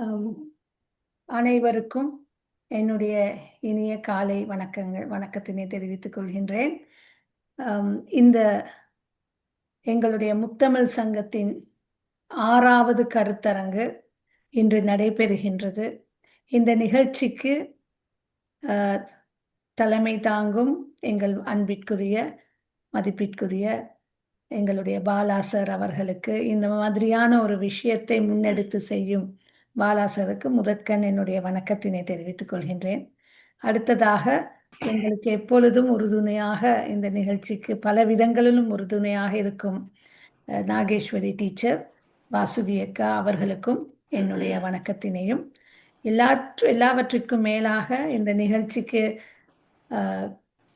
ஆம், அனைவருக்கும் என்னுடைய இனிய காலை வணக்கத்தினை தெரிவித்துக் கொள்கின்றேன். இந்த எங்களுடைய முத்தமிழ் சங்கத்தின் 6வது கருத்தரங்கு இன்று நடைபெறுகின்றது. இந்த நிகழ்ச்சிக்கு தலைமை தாங்கும் எங்கள் அன்பிற்குரிய மதிப்பிற்குரிய எங்களுடைய பாலா சார் அவர்களுக்கு, இந்த மாதிரியான ஒரு விஷயத்தை முன்னெடுத்து செய்யும் பாலா சாருக்கு முதற்கண் என்னுடைய வணக்கத்தினை தெரிவித்துக் கொள்கின்றேன். அடுத்ததாக எங்களுக்கு எப்பொழுதும் உறுதுணையாக இந்த நிகழ்ச்சிக்கு பல விதங்களிலும் உறுதுணையாக இருக்கும் நாகேஸ்வரி டீச்சர், வாசுகி அக்கா அவர்களுக்கும் என்னுடைய வணக்கத்தினையும், எல்லாவற்றிற்கும் மேலாக இந்த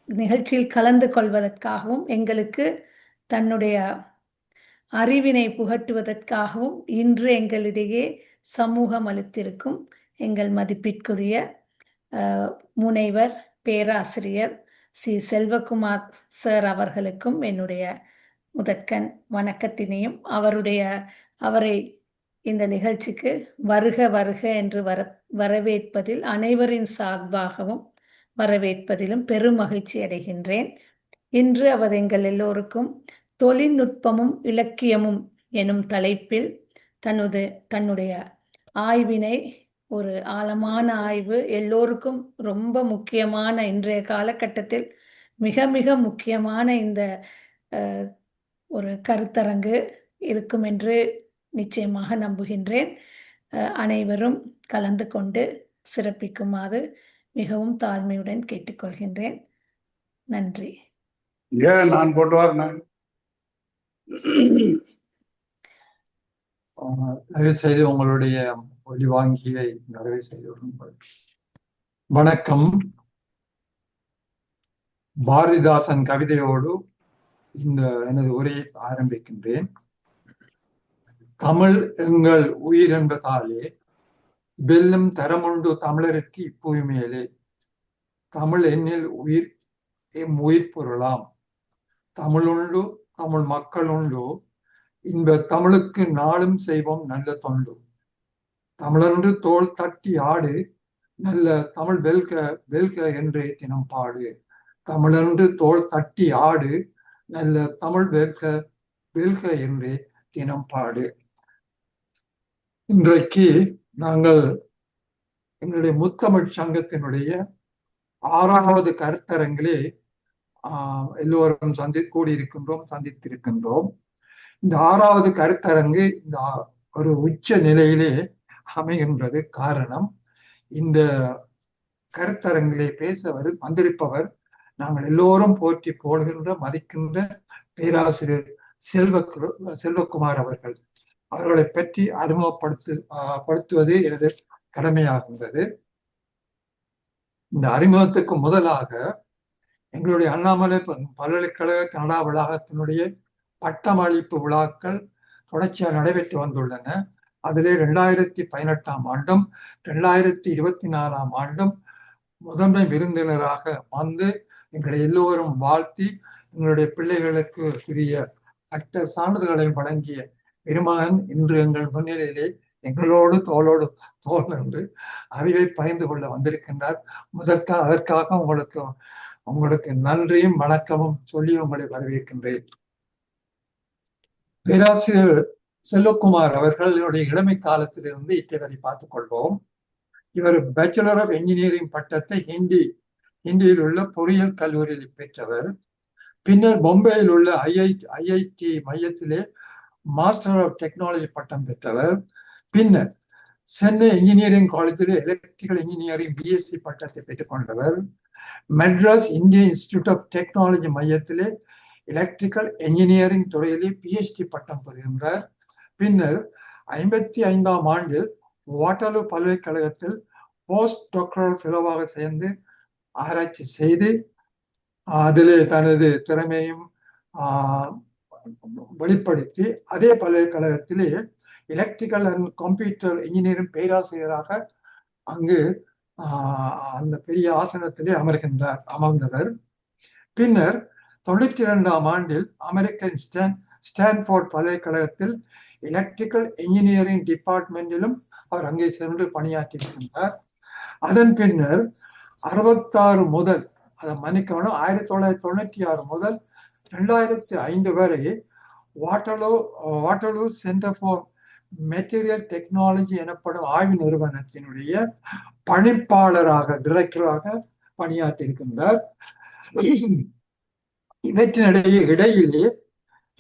நிகழ்ச்சியில் கலந்து கொள்வதற்காகவும் எங்களுக்கு தன்னுடைய அறிவினை புகட்டுவதற்காகவும் இன்று எங்களிடையே சமூகம் அளித்திருக்கும் எங்கள் மதிப்பிற்குரிய முனைவர் பேராசிரியர் சி செல்வகுமார் சார் அவர்களுக்கும் என்னுடைய முதற்கண் வணக்கத்தினையும், அவரை இந்த நிகழ்ச்சிக்கு வருக வருக என்று வரவேற்பதில் அனைவரின் சார்பாகவும் வரவேற்பதிலும் பெரும் மகிழ்ச்சி அடைகின்றேன். இன்று அவர் எங்கள் எல்லோருக்கும் தொழில்நுட்பமும் இலக்கியமும் எனும் தலைப்பில் தன்னுடைய ஆய்வினை, ஒரு ஆழமான ஆய்வு, எல்லோருக்கும் ரொம்ப முக்கியமான, இன்றைய காலகட்டத்தில் மிக மிக முக்கியமான இந்த ஒரு கருத்தரங்கு இருக்கும் என்று நிச்சயமாக நம்புகின்றேன். அனைவரும் கலந்து கொண்டு சிறப்பிக்குமாறு மிகவும் தாழ்மையுடன் கேட்டுக்கொள்கின்றேன். நன்றி. நான் போட்டு வரேன். நிறைவு செய்து உங்களுடைய ஒலி வாங்கியை நிறைவு செய்து வணக்கம். பாரதிதாசன் கவிதையோடு இந்த எனது உரையை ஆரம்பிக்கின்றேன். தமிழ் எங்கள் உயிர் என்பதாலே வெல்லும் தரமுண்டு தமிழருக்கு இப்புவி மேலே. தமிழ் என்னில் உயிர் எம் உயிர் பொருளாம். தமிழுண்டு தமிழ் மக்கள் உண்டு, இன்ப தமிழுக்கு நாளும் செய்வோம் நல்ல தொண்டு. தமிழன்று தோள் தட்டி ஆடு, நல்ல தமிழ் வெல்க வெல்க என்றே தினம் பாடு. தமிழன்று தோள் தட்டி ஆடு, நல்ல தமிழ் வெல்க வெல்க என்றே தினம் பாடு. இன்றைக்கு நாங்கள் எங்களுடைய முத்தமிழ் சங்கத்தினுடைய 6வது கருத்தரங்கிலே எல்லோரும் சந்தித்திருக்கின்றோம். இந்த 6வது கருத்தரங்கு இந்த ஒரு உச்ச நிலையிலே அமைகின்றது. காரணம், இந்த கருத்தரங்கிலே வந்திருப்பவர் நாங்கள் எல்லோரும் போற்றி போடுகின்ற மதிக்கின்ற பேராசிரியர் செல்வகுமார் அவர்கள். அவர்களை பற்றி அறிமுகப்படுத்துவது எனது கடமையாகின்றது. இந்த அறிமுகத்துக்கு முதலாக எங்களுடைய அண்ணாமலை பல்கலைக்கழக கனடா வளாகத்தினுடைய பட்டமளிப்பு விழாக்கள் தொடர்ச்சியாக நடைபெற்று வந்துள்ளன. அதிலே 2018ஆம் ஆண்டும் 2024ஆம் ஆண்டும் முதன்மை விருந்தினராக வந்து எங்களை எல்லோரும் வாழ்த்தி எங்களுடைய பிள்ளைகளுக்கு உரிய பட்ட சான்றிதழ்களை வழங்கிய பெருமகன் இன்று எங்கள் முன்னிலையிலே எங்களோடு தோளோடு தோல் என்று அறிவை பகிர்ந்து கொள்ள வந்திருக்கின்றார். அதற்காக உங்களுக்கு நன்றியும் வணக்கமும் சொல்லி உங்களை வரவேற்கின்றேன். பேராசிரியர் செல்வகுமார் அவர்களுடைய இளமை காலத்திலிருந்து இத்தவரை பார்த்துக் கொள்வோம். இவர் பேச்சுலர் ஆஃப் என்ஜினியரிங் பட்டத்தை ஹிந்தியில் உள்ள பொறியியல் கல்லூரியில் பெற்றவர். பின்னர் பொம்பையில் உள்ள ஐஐடி மையத்திலே மாஸ்டர் ஆஃப் டெக்னாலஜி பட்டம் பெற்றவர். பின்னர் சென்னை இன்ஜினியரிங் காலேஜிலே எலக்ட்ரிக்கல் இன்ஜினியரிங் பிஎஸ்சி பட்டத்தை பெற்றுக் கொண்டவர். மெட்ராஸ் இந்திய இன்ஸ்டிடியூட் ஆஃப் டெக்னாலஜி மையத்திலே எலக்ட்ரிக்கல் என்ஜினியரிங் துறையிலே பிஹெச்டி பட்டம் பெறுகின்றார். பின்னர் 55ஆம் ஆண்டில் வாட்டர்லூ பல்கலைக்கழகத்தில் போஸ்ட் டாக்டரல் ஃபெலோவாக சேர்ந்து ஆராய்ச்சி செய்து அதிலே தனது திறமையும் வெளிப்படுத்தி அதே பல்கலைக்கழகத்திலே எலக்ட்ரிக்கல் அண்ட் கம்ப்யூட்டர் இன்ஜினியரிங் பேராசிரியராக அங்கு அந்த பெரிய ஆசனத்திலே அமர்ந்தவர். பின்னர் 92ஆம் ஆண்டில் அமெரிக்கன் ஸ்டான்ஃபோர்ட் பல்கலைக்கழகத்தில் எலக்ட்ரிக்கல் என்ஜினியரிங் டிபார்ட்மெண்டிலும் அவர் அங்கே சென்று பணியாற்றியிருக்கின்றார். அதன் பின்னர் 66 முதல் மன்னிக்கணும் 1996 முதல் 2005 வரை Waterloo centre for material technology எனப்படும் ஆய்வு நிறுவனத்தினுடைய பணிப்பாளராக டைரக்டராக பணியாற்றியிருக்கின்றார். இவற்றினிடையே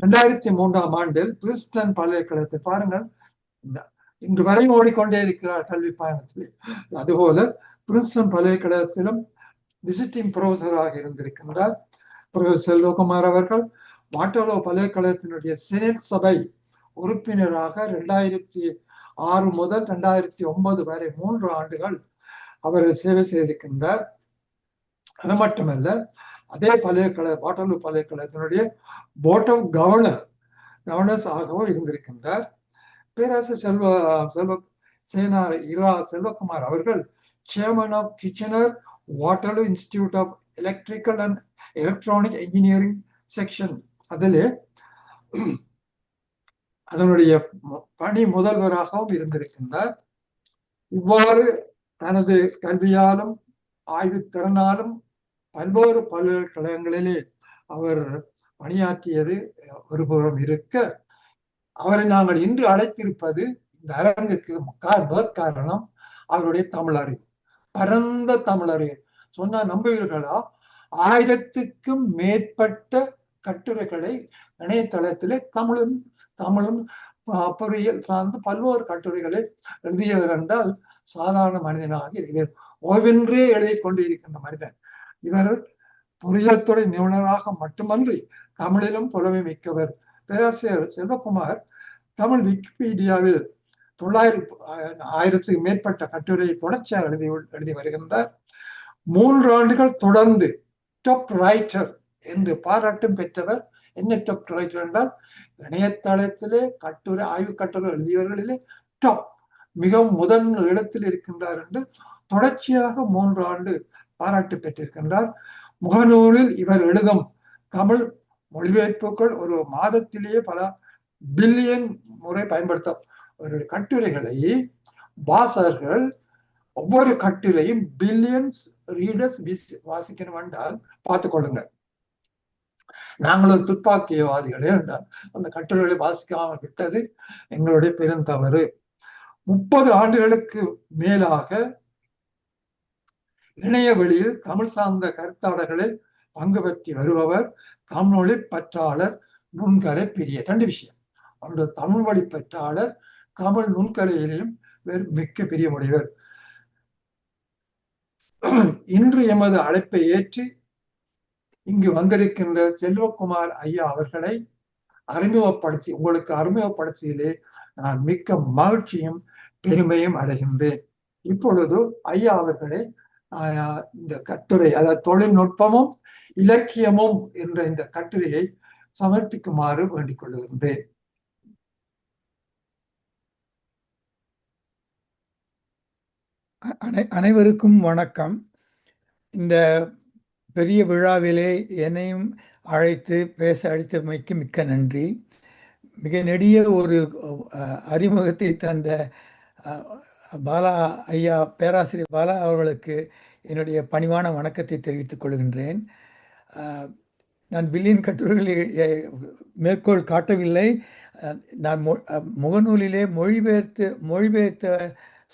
2003ஆம் ஆண்டில் பிரிஸ்டன் பல்கலைக்கழகத்தை பாருங்கள், இன்று வரை ஓடிக்கொண்டே இருக்கிறார் கல்வி பயணத்தில். அதுபோல பிரின்ஸ்டன் பல்கலைக்கழகத்திலும் விசிட்டிங் ப்ரொஃபஸராக இருந்திருக்கின்றார். ப்ரொஃபசர் செல்வகுமார் அவர்கள் வாட்டர்லோ பல்கலைக்கழகத்தினுடைய செனட் சபை உறுப்பினராக 2006 முதல் 2009 வரை 3 ஆண்டுகள் அவர் சேவை செய்திருக்கின்றார். அது மட்டுமல்ல, அதே வாட்டர்லூ பல்கலைக்கழகத்தினுடைய போர்ட் ஆஃப் கவர்னர்ஸ் ஆகவும் இருந்திருக்கின்றார். பேராசிரியர் செல்வகுமார் அவர்கள் chairman of Kitchener Waterloo institute of electrical and electronic engineering section அதிலே அதனுடைய பணி முதல்வராகவும் இருந்திருக்கின்றார். இவ்வாறு தனது கல்வியாலும் ஆய்வு திறனாலும் பல்வேறு பல்கலைக்கழகங்களிலே அவர் பணியாற்றியது ஒருபுறம் இருக்க, அவரை நாங்கள் இன்று அழைத்திருப்பது இந்த அரங்குக்கு காரணம் அவருடைய தமிழறிவு, பரந்த தமிழறிவு. சொன்னா நம்புவீர்களா? 1000க்கும் மேற்பட்ட கட்டுரைகளை இணையதளத்திலே தமிழும் பொறியியல் சார்ந்து பல்வேறு கட்டுரைகளை எழுதியவர் என்றால் சாதாரண மனிதனாக இருக்கிறார். ஓய்வின்றே எழுதி கொண்டு இருக்கின்ற மனிதன் இவர். பொறியியல் துறை நிபுணராக மட்டுமன்றி தமிழிலும் புலமை மிக்கவர். பேராசிரியர் செல்வகுமார் தமிழ் விக்கிபீடியாவில் 1000க்கு மேற்பட்ட கட்டுரையை தொடர்ச்சியாக எழுதி வருகின்றார். 3 ஆண்டுகள் தொடர்ந்து டாப் ரைட்டர் என்று பாராட்டும் பெற்றவர். என்ன டாப் ரைட்டர் என்றால், இணையதளத்திலே ஆய்வு கட்டுரை எழுதியவர்களிலே டாப், மிகவும் முதல் இடத்தில் இருக்கின்றார் என்று தொடர்ச்சியாக 3 ஆண்டு பாராட்டு பெற்றிருக்கின்றார். முகநூலில் இவர் எழுதும் தமிழ் மொழிபெயர்ப்புகள் ஒரு மாதத்திலேயே பல பில்லியன் முறை பயன்படுத்த ஒரு கட்டுரைகளை வாசகர்கள் ஒவ்வொரு கட்டுரையும் பில்லியன்ஸ் ரீடர்ஸ் வாசிக்கணும் என்றால் பார்த்துக் கொள்ளுங்கள். நாங்களும் துப்பாக்கியவாதிகளே என்றால் அந்த கட்டுரைகளை வாசிக்காமல் விட்டது எங்களுடைய பெருந்தவறு. 30 ஆண்டுகளுக்கு மேலாக இணைய வெளியில் தமிழ் சார்ந்த கருத்தாடல்களில் பங்கு பெற்றி வருபவர். தமிழொலி பற்றாளர், நுண்கலை பிரிய. 2 விஷயம். ஒன்று தமிழ் வழி பற்றாளர், தமிழ் நுண்கலையிலும் மிக்க பிரியமுடையவர். இன்று எமது அழைப்பை ஏற்று இங்கு வந்திருக்கின்ற செல்வகுமார் ஐயா அவர்களை உங்களுக்கு அறிமுகப்படுத்தியதிலே நான் மிக்க மகிழ்ச்சியும் பெருமையும் அடைகின்றேன். இப்பொழுது ஐயா அவர்களே இந்த கட்டுரை, அதாவது தொழில்நுட்பமும் இலக்கியமும் என்ற இந்த கட்டுரையை சமர்ப்பிக்குமாறு வேண்டிக் கொள்கின்றேன். அனைவருக்கும் வணக்கம். இந்த பெரிய விழாவிலே என்னையும் அழைத்து பேச அழைத்தமைக்கு மிக்க நன்றி. மிக நெடிய ஒரு அறிமுகத்தை தந்த பாலா ஐயா, பேராசிரியர் பாலா அவர்களுக்கு என்னுடைய பணிவான வணக்கத்தை தெரிவித்துக் கொள்கின்றேன். நான் பில்லியன் கட்டுரைகளை மேற்கோள் காட்டவில்லை. நான் முகநூலிலே மொழிபெயர்த்த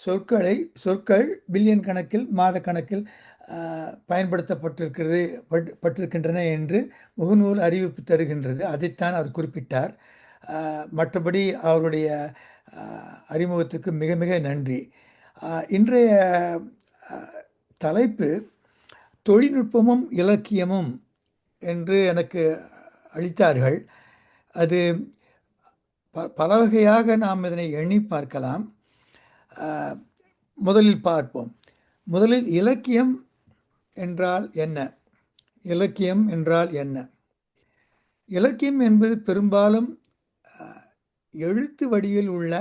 சொற்கள் பில்லியன் கணக்கில், மாத கணக்கில் பயன்படுத்தப்பட்டிருக்கின்றன என்று முகநூல் அறிவிப்பு தருகின்றது. அதைத்தான் அவர் குறிப்பிட்டார். மற்றபடி அவருடைய அறிமுகத்துக்கு மிக மிக நன்றி. இன்றைய தலைப்பு தொழில்நுட்பமும் இலக்கியமும் என்று எனக்கு அளித்தார்கள். அது பல வகையாக நாம் இதனை எண்ணி பார்க்கலாம். முதலில் பார்ப்போம். முதலில் இலக்கியம் என்றால் என்ன? இலக்கியம் என்றால் என்ன? இலக்கியம் என்பது பெரும்பாலும் எழுத்து வடிவில் உள்ள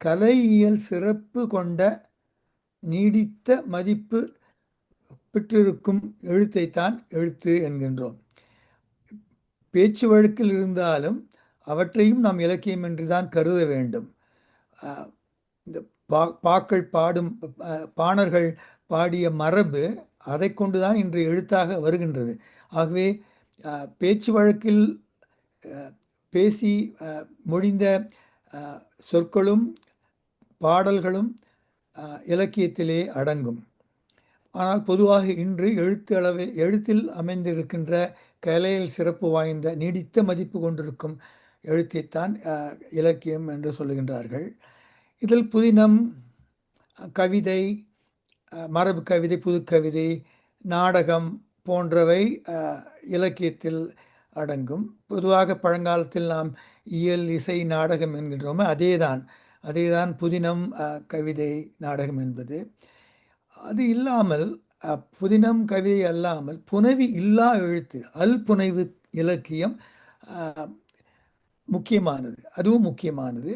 கலையியல் சிறப்பு கொண்ட நீடித்த மதிப்பு பெற்றிருக்கும் எழுத்தைத்தான் எழுத்து என்கின்றோம். பேச்சு வழக்கில் இருந்தாலும் அவற்றையும் நாம் இலக்கியம் என்று தான் கருத வேண்டும். இந்த பாக்கள் பாடும் பாணர்கள் பாடிய மரபு அதை கொண்டுதான் இன்று எழுத்தாக வருகின்றது. ஆகவே பேச்சு வழக்கில் பேசி மொழிந்த சொற்களும் பாடல்களும் இலக்கியத்திலே அடங்கும். ஆனால் பொதுவாக இன்று எழுத்தில் அமைந்திருக்கின்ற கலையில் சிறப்பு வாய்ந்த நீடித்த மதிப்பு கொண்டிருக்கும் எழுத்தைத்தான் இலக்கியம் என்று சொல்லுகின்றார்கள். இதில் புதினம், கவிதை, மரபு கவிதை, புதுக்கவிதை, நாடகம் போன்றவை இலக்கியத்தில் அடங்கும். பொதுவாக பழங்காலத்தில் நாம் இயல், இசை, நாடகம் என்கின்றோமே, அதேதான் புதினம், கவிதை, நாடகம் என்பது. அது இல்லாமல் புதினம், கவிதை அல்லாமல் புனைவு இல்லா எழுத்து, புனைவு இலக்கியம் முக்கியமானது. அதுவும் முக்கியமானது.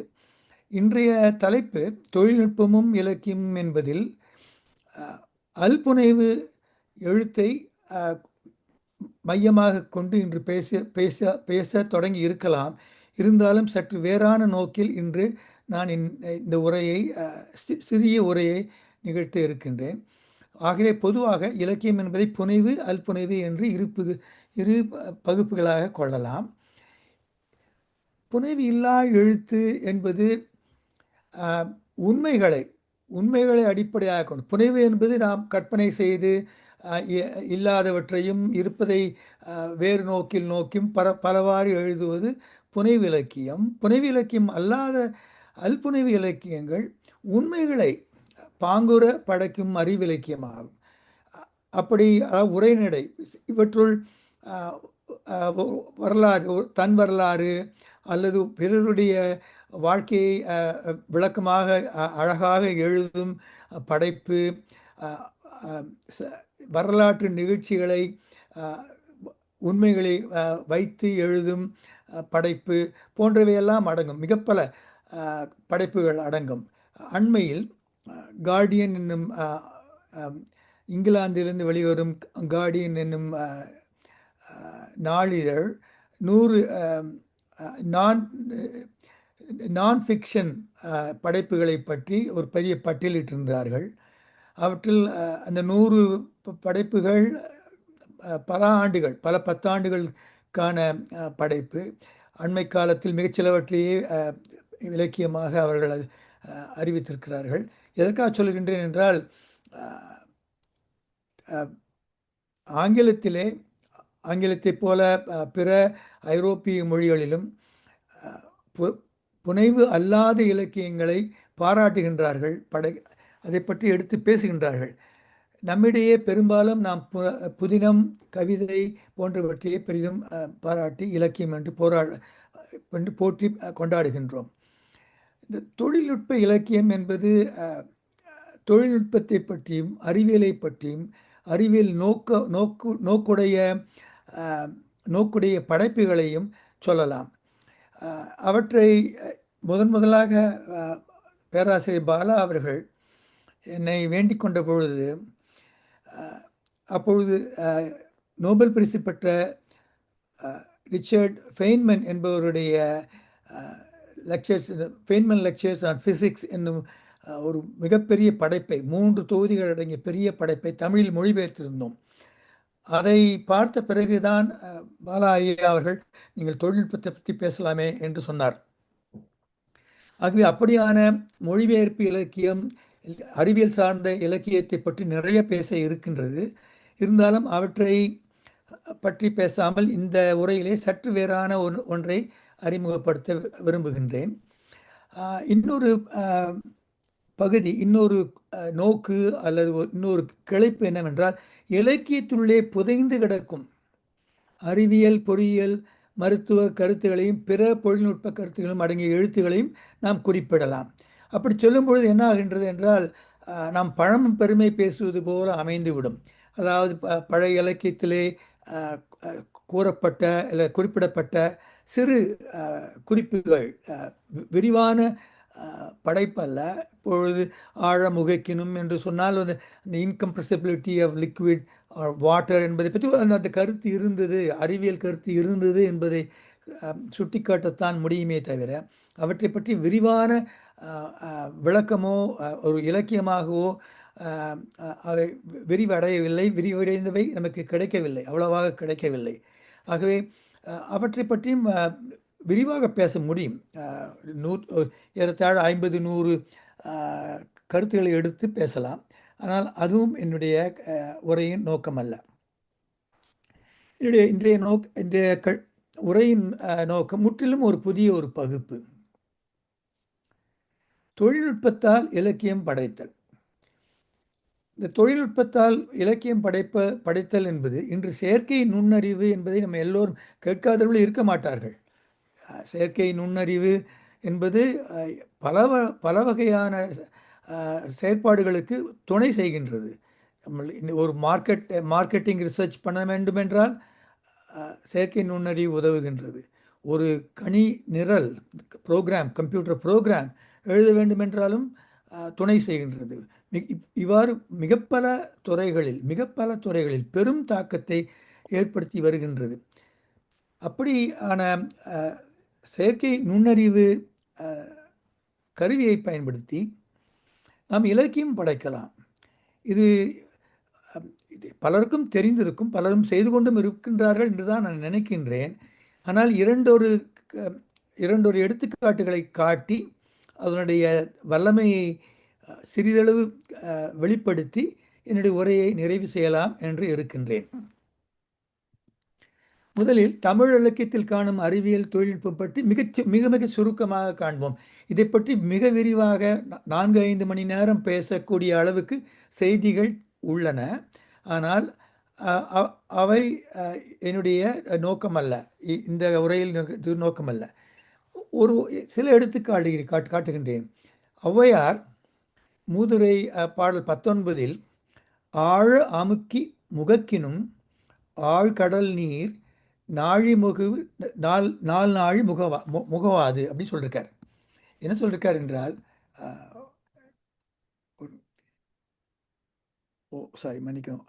இன்றைய தலைப்பு தொழில்நுட்பமும் இலக்கியமும் என்பதில் புனைவு எழுத்தை மையமாக கொண்டு இன்று பேச தொடங்கி இருக்கலாம். இருந்தாலும் சற்று வேறான நோக்கில் இன்று நான் இந்த உரையை சிறிய உரையை நிகழ்த்த இருக்கின்றேன். ஆகவே பொதுவாக இலக்கியம் என்பதை புனைவு, புனைவு என்று இரு பகுப்புகளாக கொள்ளலாம். புனைவு இல்லா எழுத்து என்பது உண்மைகளை அடிப்படையாக கொண்டு, புனைவு என்பது நாம் கற்பனை செய்து இல்லாதவற்றையும் இருப்பதை வேறு நோக்கியும் பலவாறு எழுதுவது புனைவு இலக்கியம். புனைவு இலக்கியம் அல்லாத புனைவு இலக்கியங்கள் உண்மைகளை பாங்குற படைக்கும் அறிவிலக்கியமாகும். அப்படி உரைநடை, இவற்றுள் வரலாறு, தன் வரலாறு அல்லது பிறருடைய வாழ்க்கையை விளக்கமாக அழகாக எழுதும் படைப்பு, வரலாற்று நிகழ்ச்சிகளை உண்மைகளை வைத்து எழுதும் படைப்பு போன்றவையெல்லாம் அடங்கும். மிக பல படைப்புகள் அடங்கும். அண்மையில் கார்டியன் என்னும் இங்கிலாந்திலிருந்து வெளிவரும் கார்டியன் என்னும் நாளிதழ் 100 நான் ஃபிக்ஷன் படைப்புகளை பற்றி ஒரு பெரிய பட்டியலிட்டிருந்தார்கள். அவற்றில் அந்த 100 படைப்புகள் பல 10 ஆண்டுகளுக்கான படைப்பு. அண்மை காலத்தில் மிகச்சிலவற்றையே இலக்கியமாக அவர்கள் அறிவித்திருக்கிறார்கள். எதற்காக சொல்கின்றேன் என்றால், ஆங்கிலத்தை போல பிற ஐரோப்பிய மொழிகளிலும் புனைவு அல்லாத இலக்கியங்களை பாராட்டுகின்றார்கள், அதை பற்றி எடுத்து பேசுகின்றார்கள். நம்மிடையே பெரும்பாலும் நாம் புதினம், கவிதை போன்றவற்றையே பெரிதும் பாராட்டி இலக்கியம் என்று போற்றி கொண்டாடுகின்றோம். இந்த தொழில்நுட்ப இலக்கியம் என்பது தொழில்நுட்பத்தை பற்றியும் அறிவியலை பற்றியும் அறிவியல் நோக்குடைய படைப்புகளையும் சொல்லலாம். அவற்றை முதலாக பேராசிரியர் பாலா அவர்கள் என்னை வேண்டிக் கொண்ட பொழுது, அப்பொழுது நோபல் பரிசு பெற்ற ரிச்சர்ட் ஃபெய்ன்மன் என்பவருடைய ஃபெய்ன்மன் லெக்சர்ஸ் ஆன் ஃபிசிக்ஸ் என்னும் ஒரு மிகப்பெரிய படைப்பை, 3 தொகுதிகள் அடங்கிய பெரிய படைப்பை தமிழில் மொழிபெயர்த்திருந்தோம். அதை பார்த்த பிறகுதான் பாலா ஐயா அவர்கள், நீங்கள் தொழில்நுட்பத்தை பற்றி பேசலாமே என்று சொன்னார். ஆகவே அப்படியான மொழிபெயர்ப்பு இலக்கியம், அறிவியல் சார்ந்த இலக்கியத்தை பற்றி நிறைய பேச இருக்கின்றது. இருந்தாலும் அவற்றை பற்றி பேசாமல் இந்த உரையிலே சற்று வேறான ஒன்றை அறிமுகப்படுத்த விரும்புகின்றேன். இன்னொரு பகுதி, இன்னொரு நோக்கு அல்லது இன்னொரு கிளைப்பு என்னவென்றால், இலக்கியத்துள்ளே புதைந்து கிடக்கும் அறிவியல், பொறியியல், மருத்துவ கருத்துகளையும் பிற தொழில்நுட்ப கருத்துகளும் அடங்கிய எழுத்துக்களையும் நாம் குறிப்பிடலாம். அப்படி சொல்லும் பொழுது என்ன ஆகின்றது என்றால், நாம் பழம் பெருமை பேசுவது போல அமைந்துவிடும். அதாவது பழைய இலக்கியத்திலே கூறப்பட்ட இல்லை குறிப்பிடப்பட்ட சிறு குறிப்புகள் விரிவான படைப்பல்ல. இப்பொழுது ஆழமுகைக்கினும் என்று சொன்னால் அந்த இன்கம்ப்ரெசிபிலிட்டி ஆஃப் லிக்விட் வாட்டர் என்பதை பற்றி அந்த கருத்து இருந்தது, அறிவியல் கருத்து இருந்தது என்பதை சுட்டிக்காட்டத்தான் முடியுமே தவிர அவற்றை பற்றி விரிவான விளக்கமோ ஒரு இலக்கியமாகவோ அவை விரிவடையவில்லை. விரிவடைந்தவை நமக்கு கிடைக்கவில்லை, அவ்வளவாக கிடைக்கவில்லை. ஆகவே அவற்றை பற்றியும் விரிவாக பேச முடியும். ஏறத்தாழ 50-100 கருத்துக்களை எடுத்து பேசலாம். ஆனால் அதுவும் என்னுடைய உரையின் நோக்கம் அல்ல. இன்றைய உரையின் நோக்கம் முற்றிலும் ஒரு புதிய ஒரு பகுப்பு. தொழில்நுட்பத்தால் இலக்கியம் படைத்தல். இந்த தொழில்நுட்பத்தால் இலக்கியம் படைத்தல் என்பது இன்று செயற்கை நுண்ணறிவு என்பதை நம்ம எல்லோரும் கேட்காதவர்கள் இருக்க மாட்டார்கள். செயற்கை நுண்ணறிவு என்பது பல வகையான செயற்பாடுகளுக்கு துணை செய்கின்றது. நம்ம ஒரு மார்க்கெட்டிங் ரிசர்ச் பண்ண வேண்டுமென்றால் செயற்கை நுண்ணறிவு உதவுகின்றது. ஒரு கணி நிரல் கம்ப்யூட்டர் ப்ரோக்ராம் எழுத வேண்டுமென்றாலும் துணை செய்கின்றது. இவ்வாறு மிக பல துறைகளில் பெரும் தாக்கத்தை ஏற்படுத்தி வருகின்றது. அப்படியான செயற்கை நுண்ணறிவு கருவியை பயன்படுத்தி நாம் இலக்கியம் படைக்கலாம். இது பலருக்கும் தெரிந்திருக்கும், பலரும் செய்து கொண்டும் இருக்கின்றார்கள் என்று தான் நான் நினைக்கின்றேன். ஆனால் இரண்டொரு எடுத்துக்காட்டுகளை காட்டி அதனுடைய வல்லமையை சிறிதளவு வெளிப்படுத்தி என்னுடைய உரையை நிறைவு செய்யலாம் என்று இருக்கின்றேன். முதலில் தமிழ் இலக்கியத்தில் காணும் அறிவியல் தொழில்நுட்பம் பற்றி மிக மிக சுருக்கமாக காண்போம். இதை பற்றி மிக விரிவாக 4-5 மணி நேரம் பேசக்கூடிய அளவுக்கு செய்திகள் உள்ளன. ஆனால் அவை என்னுடைய நோக்கமல்ல, இந்த உரையில் நோக்கமல்ல. ஒரு சில எடுத்துக்காட்டு காட்டுகின்றேன். ஔவையார் மூதுரை பாடல் 19 ஆழ அமுக்கி முகக்கினும் ஆழ்கடல் நீர் நாள் நாழி முகவாது அப்படி சொல்லியிருக்கார். என்ன சொல்லியிருக்கார் என்றால், மன்னிக்கும்,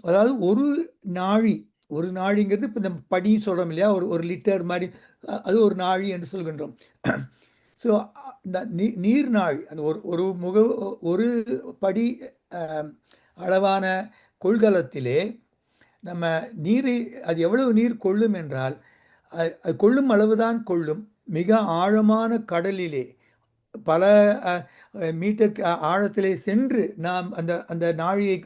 அதாவது ஒரு நாழிங்கிறது இப்போ நம்ம படின்னு சொல்கிறோம் இல்லையா, ஒரு லிட்டர் மாதிரி, அது ஒரு நாழி என்று சொல்கின்றோம். ஸோ இந்த நீர் நாழி, அந்த ஒரு படி அளவான கொள்கலத்திலே நம்ம நீரை, அது எவ்வளவு நீர் கொள்ளும் என்றால், அது கொள்ளும் அளவுதான் கொள்ளும். மிக ஆழமான கடலிலே பல மீட்டர் ஆழத்திலே சென்று நாம் அந்த நாழியை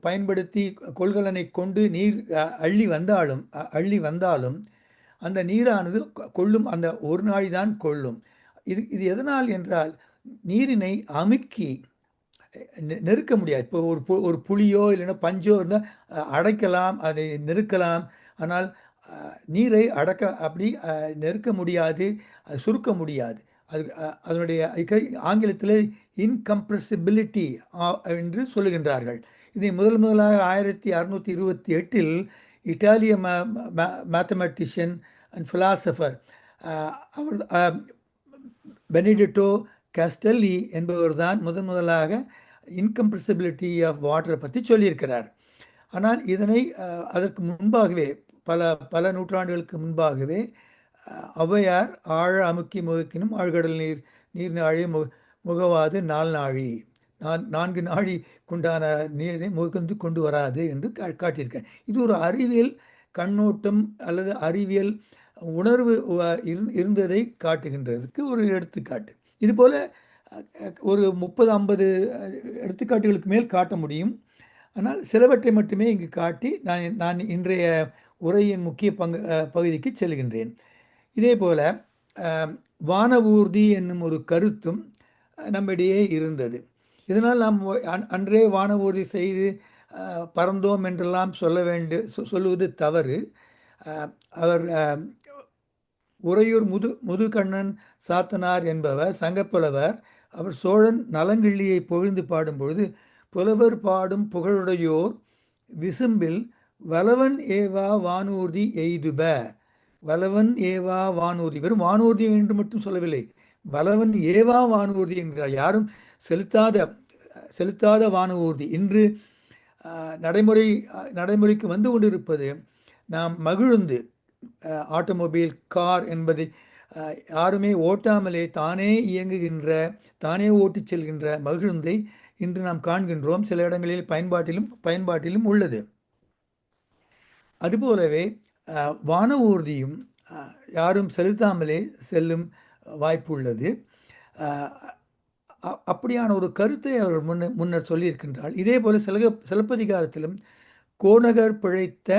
பயன்படுத்தி கொள்கலனை கொண்டு நீர் அள்ளி வந்தாலும் அந்த நீரானது கொள்ளும், அந்த ஒரு நாழி தான் கொள்ளும். இது எதனால் என்றால், நீரினை அமுக்கி நெருக்க முடியாது. இப்போ ஒரு புளியோ இல்லைன்னா பஞ்சோ இருந்தால் அடைக்கலாம், அதை நெருக்கலாம். ஆனால் நீரை அப்படி நெருக்க முடியாது, சுருக்க முடியாது. அதனுடைய ஆங்கிலத்தில் இன்கம்ப்ரெசிபிலிட்டி என்று சொல்லுகின்றார்கள். இதை முதலாக 1628 இட்டாலிய மேத்தமெட்டிஷியன் அண்ட் ஃபிலாசபர் பெனிடெட்டோ காஸ்டெல்லி என்பவர் தான் முதலாக இன்கம்ப்ரெசிபிலிட்டி ஆஃப் வாட்டரை பற்றி சொல்லியிருக்கிறார். ஆனால் இதனை அதற்கு முன்பாகவே பல நூற்றாண்டுகளுக்கு முன்பாகவே ஔவையார் ஆழ அமுக்கி முகக்கினும் ஆழ்கடல் நீர் நாழி முகவாது 4 நாழி, 4 நாழி கொண்டான நீரை முகந்து கொண்டு வராது என்று காட்டியிருக்கேன். இது ஒரு அறிவியல் கண்ணோட்டம் அல்லது அறிவியல் உணர்வு இருந்ததை காட்டுகின்றதுக்கு ஒரு எடுத்துக்காட்டு. இதுபோல் ஒரு 30-50 எடுத்துக்காட்டுகளுக்கு மேல் காட்ட முடியும். ஆனால் சிலவற்றை மட்டுமே இங்கு காட்டி நான் இன்றைய உரையின் முக்கிய பகுதிக்கு செல்கின்றேன். இதே போல் வானவூர்தி என்னும் ஒரு கருத்தும் நம்மிடையே இருந்தது. இதனால் நாம் அன்றே வானவூர்தி செய்து பறந்தோம் என்றெல்லாம் சொல்லுவது தவறு. அவர் உறையூர் முதுகண்ணன் சாத்தனார் என்பவர் சங்கப்புலவர். அவர் சோழன் நலங்கிள்ளியை பொழிந்து பாடும்பொழுது, புலவர் பாடும் புகழுடையோர் விசும்பில் வலவன் ஏவா வானூர்தி எய்துப. வலவன் ஏவா வானூர்தி, வெறும் வானூர்தி என்று மட்டும் சொல்லவில்லை, வலவன் ஏவா வானூர்தி என்கிறார். யாரும் செலுத்தாத வானூர்தி இன்று நடைமுறைக்கு வந்து கொண்டிருப்பது நாம் மகிழுந்து ஆட்டோமொபைல் கார் என்பதை யாருமே ஓட்டாமலே தானே இயங்குகின்ற தானே ஓட்டிச் செல்கின்ற மகிழுந்தை இன்று நாம் காண்கின்றோம். சில இடங்களில் பயன்பாட்டிலும் உள்ளது. அதுபோலவே வான ஊர்தியும் யாரும் செலுத்தாமலே செல்லும் வாய்ப்பு உள்ளது. அப்படியான ஒரு கருத்தை அவர் முன்னர் சொல்லியிருக்கின்றார். இதே போல சிலப்பதிகாரத்திலும் கோநகர் பிழைத்த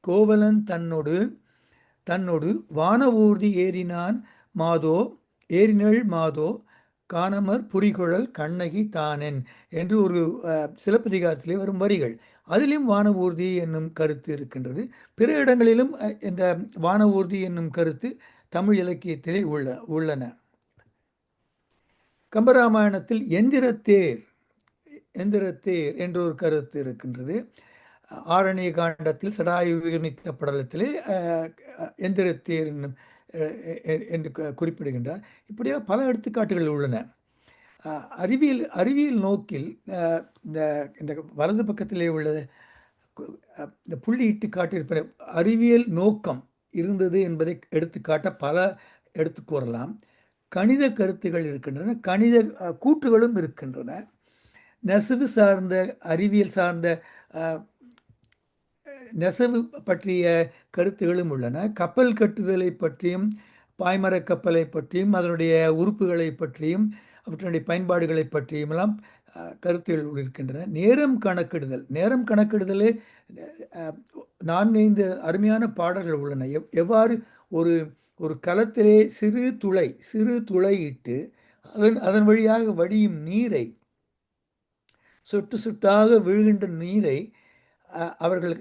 கோவலன் தன்னோடு வான ஊர்தி ஏறினள் மாதோ காணமர் புரிகுழல் கண்ணகி தானென் என்று ஒரு சிலப்பதிகாரத்திலே வரும் வரிகள். அதிலும் வான ஊர்தி என்னும் கருத்து இருக்கின்றது. பிற இடங்களிலும் இந்த வான ஊர்தி என்னும் கருத்து தமிழ் இலக்கியத்திலே உள்ளன. கம்பராமாயணத்தில் எந்திரத்தேர் என்ற ஒரு கருத்து இருக்கின்றது. ஆரண்ய காண்டத்தில் சடாயு உயிர்நீத்த படலத்திலே எந்திரத்தேர் என்று குறிப்பிடுகின்றார். இப்படியாக பல எடுத்துக்காட்டுகள் உள்ளன. அறிவியல் நோக்கில் இந்த வலது பக்கத்திலே உள்ள இந்த புள்ளியிட்டு காட்டியிருப்ப அறிவியல் நோக்கம் இருந்தது என்பதை எடுத்துக்காட்ட பல எடுத்து கூறலாம். கணித கருத்துகள் இருக்கின்றன, கணித கூற்றுகளும் இருக்கின்றன. நெசவு சார்ந்த அறிவியல் சார்ந்த நெசவு பற்றிய கருத்துகளும் உள்ளன. கப்பல் கட்டுதலை பற்றியும் பாய்மர கப்பலை பற்றியும் அதனுடைய உறுப்புகளை பற்றியும் அவற்றினுடைய பயன்பாடுகளை பற்றியுமெல்லாம் கருத்துகள் இருக்கின்றன. நேரம் கணக்கிடுதலே 4-5 அருமையான பாடல்கள் உள்ளன. எவ்வாறு ஒரு களத்திலே சிறு துளை இட்டு அதன் வழியாக வடியும் நீரை, சொட்டு சொட்டாக விழுகின்ற நீரை அவர்கள்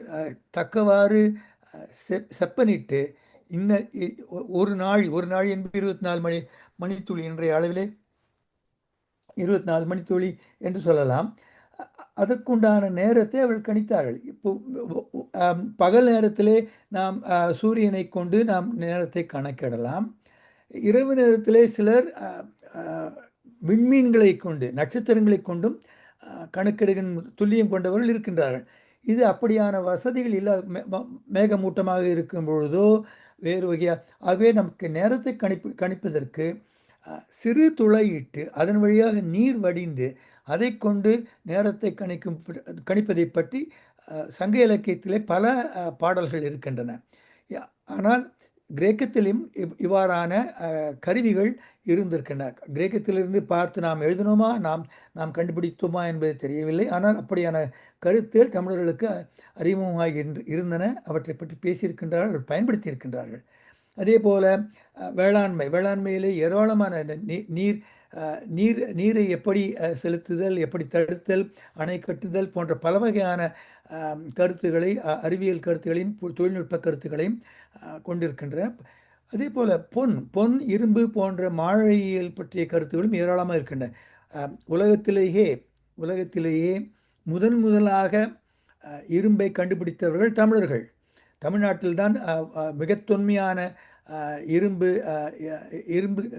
தக்கவாறு செப்பனிட்டு ஒரு நாள் என்பது 24 மணித்துளி இன்றைய அளவிலே 24 மணித்துளி என்று சொல்லலாம். அதற்குண்டான நேரத்தை அவர்கள் கணித்தார்கள். இப்போ பகல் நேரத்திலே நாம் சூரியனை கொண்டு நாம் நேரத்தை கணக்கிடலாம். இரவு நேரத்திலே சிலர் விண்மீன்களை கொண்டு நட்சத்திரங்களை கொண்டும் கணக்கெடுகின்ற துல்லியம் கொண்டவர்கள் இருக்கின்றார்கள். இது அப்படியான வசதிகள் இல்லாத மேகமூட்டமாக இருக்கும் பொழுதோ வேறு வகையாக. ஆகவே நமக்கு நேரத்தை கணிப்பதற்கு சிறு துளையிட்டு அதன் வழியாக நீர் வடிந்து அதை கொண்டு நேரத்தை கணிப்பதை பற்றி சங்க இலக்கியத்திலே பல பாடல்கள் இருக்கின்றன. ஆனால் கிரேக்கத்திலும் இவ்வாறான கருவிகள் இருந்திருக்கின்றன. கிரேக்கத்திலிருந்து பார்த்து நாம் எழுதினோமா நாம் கண்டுபிடித்தோமா என்பது தெரியவில்லை. ஆனால் அப்படியான கருத்துகள் தமிழர்களுக்கு அறிமுகமாக இருந்தன. அவற்றை பற்றி பேசியிருக்கின்றார்கள், பயன்படுத்தி இருக்கின்றார்கள். அதே போல வேளாண்மையிலே ஏராளமான நீரை எப்படி செலுத்துதல், எப்படி தடுத்தல், அணை கட்டுதல் போன்ற பல வகையான கருத்துக்களை, அறிவியல் கருத்துக்களையும் தொழில்நுட்ப கருத்துக்களையும் கொண்டிருக்கின்றன. அதே போல பொன் இரும்பு போன்ற மாழையியல் பற்றிய கருத்துக்களும் ஏராளமாக இருக்கின்றன. உலகத்திலேயே முதலாக இரும்பை கண்டுபிடித்தவர்கள் தமிழர்கள். தமிழ்நாட்டில்தான் மிக தொன்மையான இரும்பு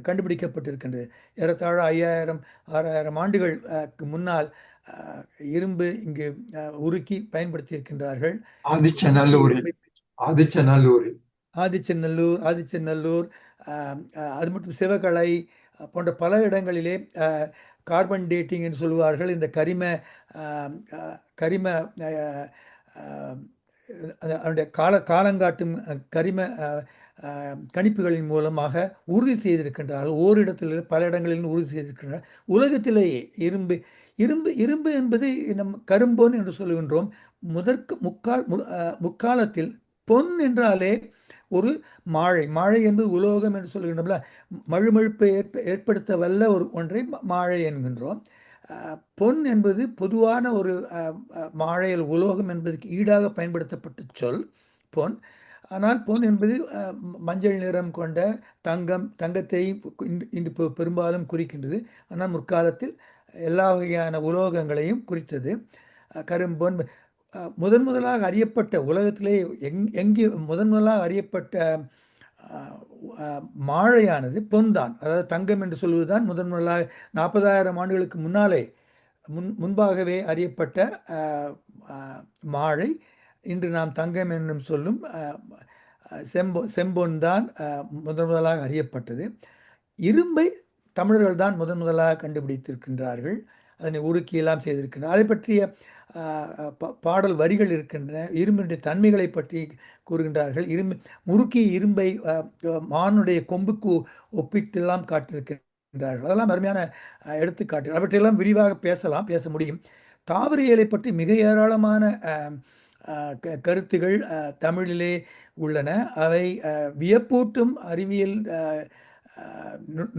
கண்டுபிடிக்கப்பட்டிருக்கின்றது. ஏறத்தாழ 5000-6000 ஆண்டுகள் முன்னால் இரும்பு இங்கு உருக்கி பயன்படுத்தி இருக்கின்றார்கள். ஆதிச்சநல்லூர் அது மட்டும் சிவகலை போன்ற பல இடங்களிலே கார்பன் டேட்டிங் என்று சொல்லுவார்கள். இந்த கரிம அதனுடைய காலங்காட்டும் கரிம கணிப்புகளின் மூலமாக உறுதி செய்திருக்கின்றார்கள். ஓரிடத்தில் பல இடங்களில் உறுதி செய்திருக்கின்றார். உலகத்திலேயே இரும்பு என்பது நம் கரும்பொன் என்று சொல்லுகின்றோம். முக்காலத்தில் பொன் என்றாலே ஒரு மாழை என்பது உலோகம் என்று சொல்லுகின்றோம்ல, மழுமழுப்பை ஏற்படுத்த வல்ல ஒன்றை மாழை என்கின்றோம். பொன் என்பது பொதுவான ஒரு மாழையல் உலோகம் என்பதற்கு ஈடாக பயன்படுத்தப்பட்ட சொல் பொன். ஆனால் பொன் என்பது மஞ்சள் நிறம் கொண்ட தங்கத்தை இன்று பெரும்பாலும் குறிக்கின்றது. ஆனால் முற்காலத்தில் எல்லா வகையான உலோகங்களையும் குறித்தது. கரும்பொன் முதலாக அறியப்பட்ட உலகத்திலே எங்கே முதலாக அறியப்பட்ட மாழையானது பொன்தான். அதாவது தங்கம் என்று சொல்வதுதான் முதலாக 40,000 ஆண்டுகளுக்கு முன்பாகவே அறியப்பட்ட மாழை. இன்று நாம் தங்கம் என்னும் சொல்லும் செம்பொன் தான் முதலாக அறியப்பட்டது. இரும்பை தமிழர்கள் தான் முதலாக கண்டுபிடித்திருக்கின்றார்கள். அதனை உருக்கியெல்லாம் செய்திருக்கின்றனர். அதை பற்றிய பாடல் வரிகள் இருக்கின்றன. இரும்பினுடைய தன்மைகளை பற்றி கூறுகின்றார்கள். முறுக்கிய இரும்பை மானுடைய கொம்புக்கு ஒப்பிட்டெல்லாம் காட்டியிருக்கின்றார்கள். அதெல்லாம் அருமையான எடுத்துக்காட்டு. அவற்றையெல்லாம் விரிவாக பேச முடியும். தாவரியலை பற்றி மிக ஏராளமான கருத்துகள் தமிழிலே உள்ளன. அவை வியப்பூட்டும் அறிவியல்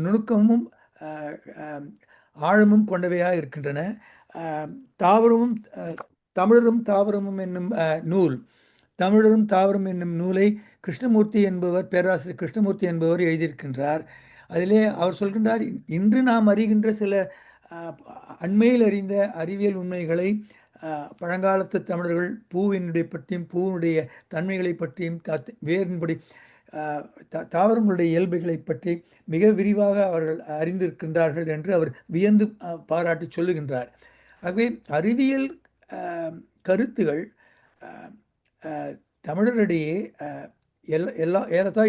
நுணுக்கமும் ஆழமும் கொண்டவையாக இருக்கின்றன. தாவரமும் தமிழரும் தாவரமும் என்னும் நூல், தமிழரும் தாவரம் என்னும் நூலை கிருஷ்ணமூர்த்தி என்பவர், பேராசிரியர் கிருஷ்ணமூர்த்தி என்பவர் எழுதியிருக்கின்றார். அதிலே அவர் சொல்கின்றார், இன்று நாம் அறிகின்ற சில அண்மையில் அறிந்த அறிவியல் உண்மைகளை பழங்காலத்து தமிழர்கள் பூவினுடைய பற்றியும் பூவினுடைய தன்மைகளை பற்றியும் வேறின்படி தாவரங்களுடைய இயல்புகளை பற்றி மிக விரிவாக அவர்கள் அறிந்திருக்கின்றார்கள் என்று அவர் வியந்து பாராட்டி சொல்லுகின்றார். ஆகவே அறிவியல் கருத்துகள் தமிழரிடையே ஏறத்தாழ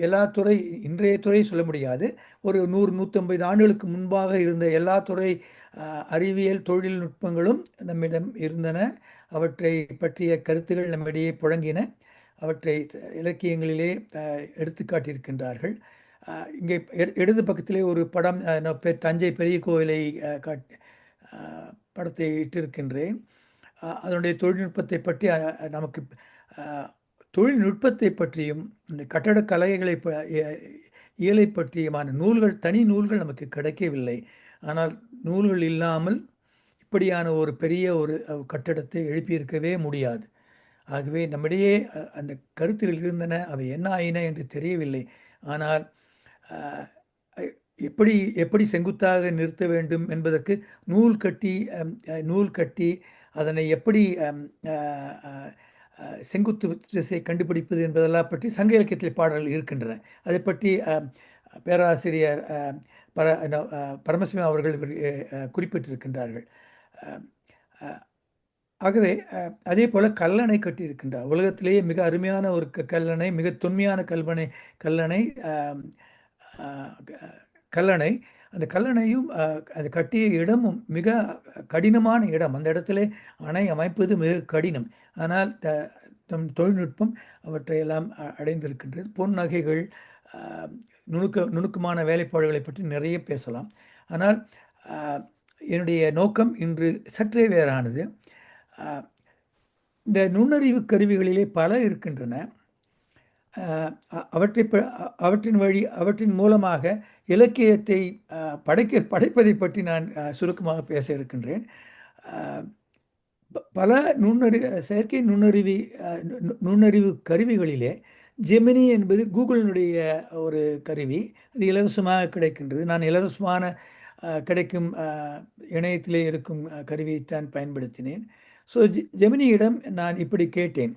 எல்லா துறை இன்றைய துறை சொல்ல முடியாது, ஒரு 100-150 ஆண்டுகளுக்கு முன்பாக இருந்த எல்லா துறை அறிவியல் தொழில்நுட்பங்களும் நம்மிடம் இருந்தன. அவற்றை பற்றிய கருத்துகள் நம்மிடையே புழங்கின. அவற்றை இலக்கியங்களிலே எடுத்து காட்டியிருக்கின்றார்கள். இங்கே இடது பக்கத்திலே ஒரு படம், தஞ்சை பெரிய கோவிலை படத்தை இட்டிருக்கின்றேன். அதனுடைய தொழில்நுட்பத்தை பற்றி நமக்கு தொழில்நுட்பத்தை பற்றியும் கட்டடக்கலைகளை இயலை பற்றியுமான நூல்கள், தனி நூல்கள் நமக்கு கிடைக்கவில்லை. ஆனால் நூல்கள் இல்லாமல் இப்படியான ஒரு பெரிய ஒரு கட்டடத்தை எழுப்பியிருக்கவே முடியாது. ஆகவே நம்மிடையே அந்த கருத்துகள் இருந்தன. அவை என்ன ஆயின என்று தெரியவில்லை. ஆனால் எப்படி செங்குத்தாக நிறுத்த வேண்டும் என்பதற்கு நூல் கட்டி அதனை எப்படி செங்குத்து திசை கண்டுபிடிப்பது என்பதெல்லாம் பற்றி சங்க இலக்கியத்தில் பாடல்கள் இருக்கின்றன. அதை பற்றி பேராசிரியர் பரமசிவம் அவர்கள் குறிப்பிட்டிருக்கின்றார்கள். ஆகவே அதே போல் கல்லணை கட்டியிருக்கின்றார். உலகத்திலேயே மிக அருமையான ஒரு கல்லணை, மிக தொன்மையான கல்லணை. அந்த கல்லணையும் அது கட்டிய இடமும் மிக கடினமான இடம். அந்த இடத்துல அணை அமைப்பது மிக கடினம். ஆனால் தொழில்நுட்பம் அவற்றையெல்லாம் அடைந்திருக்கின்றது. பொன் நகைகள், நுணுக்கமான வேலைப்பாடுகளை பற்றி நிறைய பேசலாம். ஆனால் என்னுடைய நோக்கம் இன்று சற்றே வேறானது. இந்த நுண்ணறிவு கருவிகளிலே பல இருக்கின்றன. அவற்றின் மூலமாக இலக்கியத்தை படைப்பதை பற்றி நான் சுருக்கமாக பேச இருக்கின்றேன். பல செயற்கை நுண்ணறிவு கருவிகளிலே ஜெமினி என்பது கூகுளினுடைய ஒரு கருவி. அது இலவசமாக கிடைக்கின்றது. நான் இலவசமான கிடைக்கும் இணையத்திலே இருக்கும் கருவியைத்தான் பயன்படுத்தினேன். ஸோ ஜெமினியிடம் நான் இப்படி கேட்டேன்,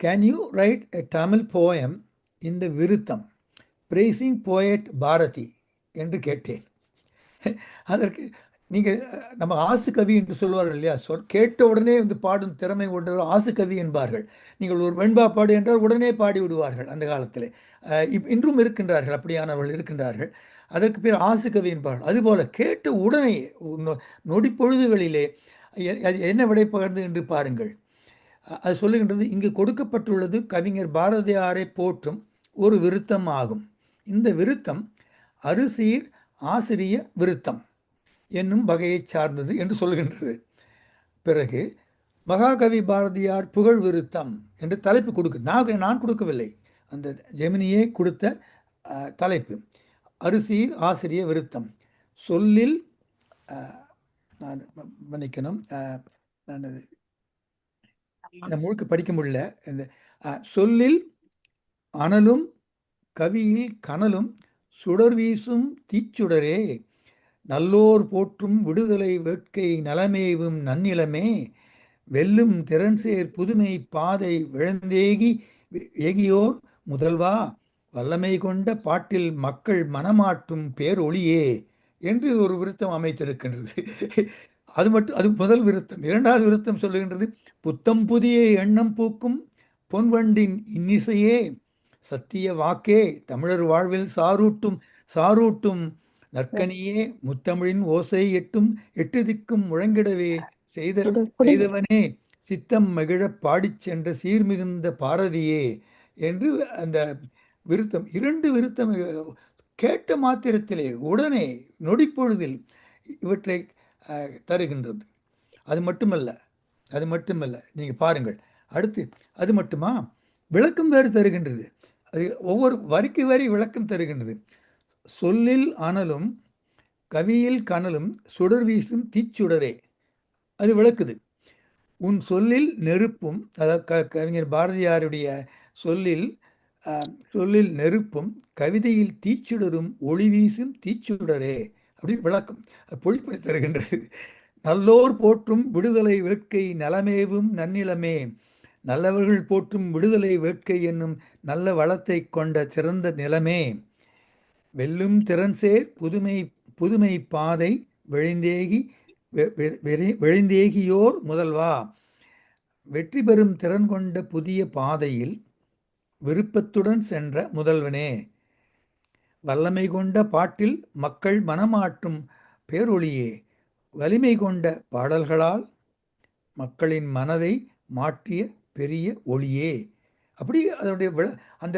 can you write a Tamil poem in the viruttam praising poet Bharathi என்று கேட்டேன். அதற்கு நீங்கள் நம்ம ஆசு கவி என்று சொல்வார்கள் இல்லையா, கேட்ட உடனே வந்து பாடும் திறமை கொண்டவர் ஆசு கவி என்பார்கள். நீங்கள் ஒரு வெண்பா பாடு என்றால் உடனே பாடி விடுவார்கள் அந்த காலத்தில். இன்றும் இருக்கின்றார்கள், அப்படியானவர்கள் இருக்கின்றார்கள். அதற்கு பேர் ஆசு கவி என்பார்கள். அதுபோல் கேட்ட உடனே நொடி பொழுதுகளிலே என்ன விடை பகிர்ந்து என்று பாருங்கள். அது சொல்லுகின்றது, இங்கு கொடுக்கப்பட்டுள்ளது கவிஞர் பாரதியாரை போற்றும் ஒரு விருத்தம் ஆகும். இந்த விருத்தம் அறுசீர் ஆசிரிய விருத்தம் என்னும் வகையை சார்ந்தது என்று சொல்கின்றது. பிறகு மகாகவி பாரதியார் புகழ் விருத்தம் என்று தலைப்பு நான் கொடுக்கவில்லை, அந்த ஜெமினியே கொடுத்த தலைப்பு அறுசீர் ஆசிரிய விருத்தம். சொல்லில் நான் மன்னிக்கணும், நான் முழுக்க படிக்க முடியல. இந்த சொல்லில் அனலும் கவியில் கனலும் சுடர் வீசும் தீச்சுடரே, நல்லோர் போற்றும் விடுதலை வேட்கை நலமேவும் நன்னிலமே, வெல்லும் திறன்சேர் புதுமை பாதை ஏகியோர் முதல்வா, வல்லமை கொண்ட பாட்டில் மக்கள் மனமாற்றும் பேரொளியே என்று ஒரு விருத்தம் அமைத்திருக்கின்றது. அது முதல் விருத்தம். இரண்டாவது விருத்தம் சொல்லுகின்றது, புத்தம் புதிய எண்ணம் பூக்கும் பொன்வண்டின் இன்னிசையே சத்திய வாக்கே தமிழர் வாழ்வில் சாரூட்டும் நற்கனியே முத்தமிழின் ஓசை எட்டு திக்கும் முழங்கிடவே செய்தவனே சித்தம் மகிழ பாடிச் சென்ற சீர்மிகுந்த பாரதியே என்று அந்த விருத்தம், இரண்டு விருத்தம் கேட்ட மாத்திரத்திலே உடனே நொடிப்பொழுதில் இவற்றை தருகின்றது. அது மட்டுமல்ல, நீங்கள் பாருங்கள். அடுத்து அது மட்டுமா, விளக்கம் வேறு தருகின்றது. அது ஒவ்வொரு வரிக்கு வரி விளக்கம் தருகின்றது. சொல்லில் அனலும் கவியில் கனலும் சுடர் வீசும் தீச்சுடரே, அது விளக்குது. உன் சொல்லில் நெருப்பும், அதாவது கவிஞர் பாரதியாருடைய சொல்லில் நெருப்பும் கவிதையில் தீச்சுடரும் ஒளி வீசும் தீச்சுடரே அப்படின்னு விளக்கம் பொழிப்பை தருகின்றது. நல்லோர் போற்றும் விடுதலை வேட்கை நலமேவும் நன்னிலமே, நல்லவர்கள் போற்றும் விடுதலை வேட்கை என்னும் நல்ல வளத்தை கொண்ட சிறந்த நிலமே, வெல்லும் திறன்சேர் புதுமை பாதை விழைந்தேகியோர் முதல்வா, வெற்றி பெறும் திறன் கொண்ட புதிய பாதையில் விருப்பத்துடன் சென்ற முதல்வனே, வல்லமை கொண்ட பாட்டில் மக்கள் மனமாற்றும் பேரொளியே, வலிமை கொண்ட பாடல்களால் மக்களின் மனதை மாற்றிய பெரிய ஒளியே. அப்படி அதனுடைய அந்த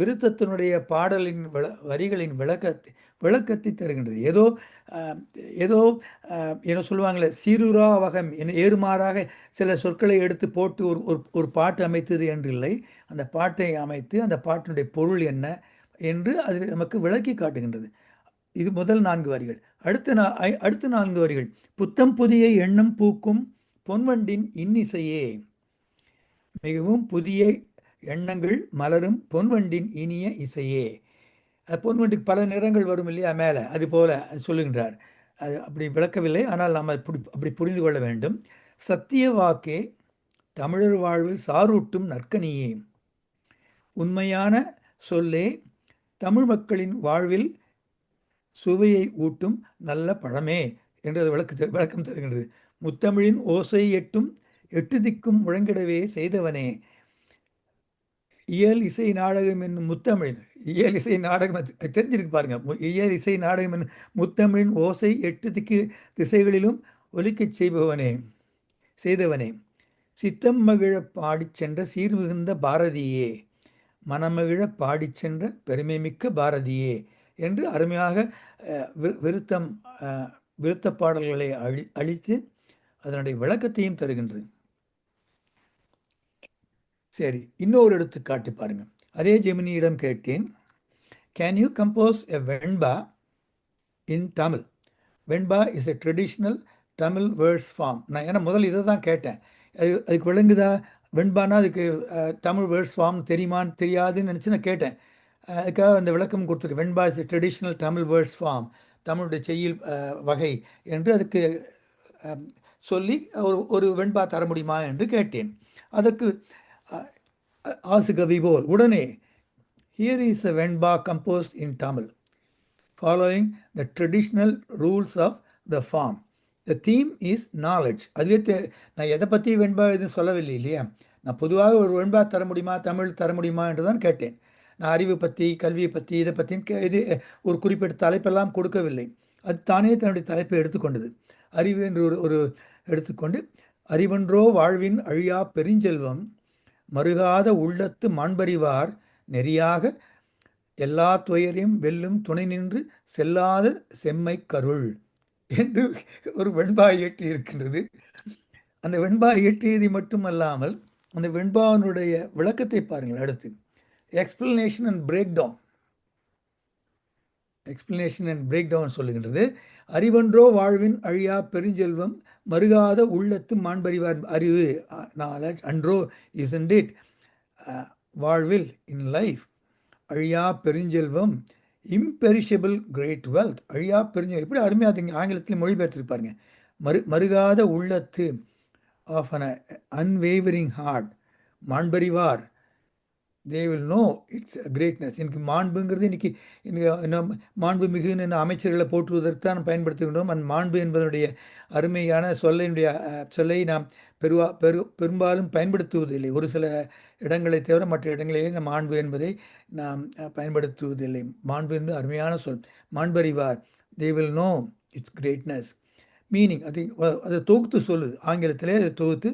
விருத்தத்தினுடைய பாடலின் வரிகளின் விளக்கத்தை தருகின்றது. ஏதோ என்ன சொல்லுவாங்களே, சீருரா வகம் ஏறுமாறாக சில சொற்களை எடுத்து போட்டு ஒரு பாட்டு அமைத்தது என்றில்லை. அந்த பாட்டை அமைத்து அந்த பாட்டினுடைய பொருள் என்ன என்று அது நமக்கு விளக்கி காட்டுகின்றது. இது முதல் 4 வரிகள். அடுத்த 4 வரிகள், புத்தம் புதிய எண்ணம் பூக்கும் பொன்வண்டின் இன்னிசையே, மிகவும் புதிய எண்ணங்கள் மலரும் பொன்வண்டின் இனிய இசையே. பொன்வண்டுக்கு பல நிறங்கள் வரும் இல்லையா மேலே, அது போல சொல்லுகின்றார். அது அப்படி விளக்கவில்லை, ஆனால் நாம் அப்படி புரிந்து கொள்ள வேண்டும். சத்திய வாக்கே தமிழர் வாழ்வில் சாரூட்டும் நற்கனியே, உண்மையான சொல்லே தமிழ் மக்களின் வாழ்வில் சுவையை ஊட்டும் நல்ல பழமே என்று அது விளக்கம் தருகின்றது. முத்தமிழின் ஓசை எட்டு திக்கும் முழங்கிடவே செய்தவனே, இயல் இசை நாடகம் என்னும் முத்தமிழ், இயல் இசை நாடகம் தெரிஞ்சிருக்கு பாருங்க. இயல் இசை நாடகம் என்னும் முத்தமிழின் ஓசை 8 திசைகளிலும் ஒலிக்கச் செய்தவனே, சித்தம் மகிழ பாடிச் சென்ற சீர்மிகுந்த பாரதியே, மனமகிழ பாடிச் சென்ற பெருமை மிக்க பாரதியே என்று அருமையாக விருத்த பாடல்களை அளித்து அதனுடைய விளக்கத்தையும் தருகின்றது. சரி, இன்னொரு எடுத்துக்காட்டு பாருங்க. அதே ஜெமினியிடம் கேட்டேன், can you compose a venba in Tamil? Venba is a traditional Tamil words form. நான் ஏன்னா முதல்ல இதை தான் கேட்டேன், அதுக்கு விளங்குதா? வெண்பானா அதுக்கு தமிழ் வேர்ட்ஸ் ஃபார்ம் தெரியுமான்னு தெரியாதுன்னு நினச்சி நான் கேட்டேன். அதுக்காக அந்த விளக்கம் கொடுத்துருக்கு. Venba is a traditional Tamil words form, தமிழுடைய செய்யுள் வகை என்று அதுக்கு சொல்லி ஒரு வெண்பா தர முடியுமா என்று கேட்டேன். அதற்கு ஆசுகவி போல் உடனே, here is a venba composed in Tamil following the traditional rules of the form, the theme is knowledge. அதுவே நான் எதை பற்றி வெண்பா எதுவும் சொல்லவில்லை இல்லையா. நான் பொதுவாக ஒரு வெண்பா தர முடியுமா, தமிழ் தர முடியுமா என்று தான் கேட்டேன். நான் அறிவு பற்றி, கல்வியை பற்றி, இதை பற்றின்னு இது ஒரு குறிப்பிட்ட தலைப்பெல்லாம் கொடுக்கவில்லை. அது தானே தன்னுடைய தலைப்பை எடுத்துக்கொண்டது. அறிவு என்று ஒரு எடுத்துக்கொண்டு, அறிவன்றோ வாழ்வின் அழியா பெருஞ்செல்வம், மறுகாத உள்ளத்து மாண்பறிவார் நெறியாக எல்லா துயரையும் வெல்லும் துணை நின்று செல்லாத செம்மை கருள் என்று ஒரு வெண்பா இயற்றி இருக்கின்றது. அந்த வெண்பா இயற்றியது மட்டுமல்லாமல் அந்த வெண்பாவினுடைய விளக்கத்தை பாருங்கள். அடுத்து எக்ஸ்பிளனேஷன் அண்ட் பிரேக் டவுன் சொல்லுகின்றது. அறிவன்றோ வாழ்வின் அழியா பெருஞ்செல்வம், மறுகாத உள்ளத்து மாண்பறிவார். அறிவு, நாலேஜ், அன்றோ isn't it, வாழ்வில் இன் லைஃப், அழியா பெருஞ்செல்வம், இம்பெரிஷபிள் கிரேட் வெல்த், அழியா பெருஞ்செல்வம். எப்படி அருமையாக ஆங்கிலத்தில் மொழிபெயர்த்திருப்பாருங்க. மறுகாத உள்ளத்து, ஆஃப் அன் அன்வேவரிங் ஹார்ட், மாண்பறிவார், they will know its greatness. எனக்கு மாண்புங்கிறது இன்னைக்கு மாண்பு மிகுன்னு அமைச்சர்களை போற்றுவதற்கு தான் பயன்படுத்துகின்றோம். அந்த மாண்பு என்பதனுடைய அருமையான சொல்லை நாம் பெரும்பாலும் பயன்படுத்துவதில்லை. ஒரு சில இடங்களை தவிர மற்ற இடங்களிலே இந்த மாண்பு என்பதை நாம் பயன்படுத்துவதில்லை. மாண்பு என்பது அருமையான சொல். மாண்பறிவார், they will know its greatness. Meaning அதை தொகுத்து சொல்லுது. ஆங்கிலத்திலே அதை தொகுத்து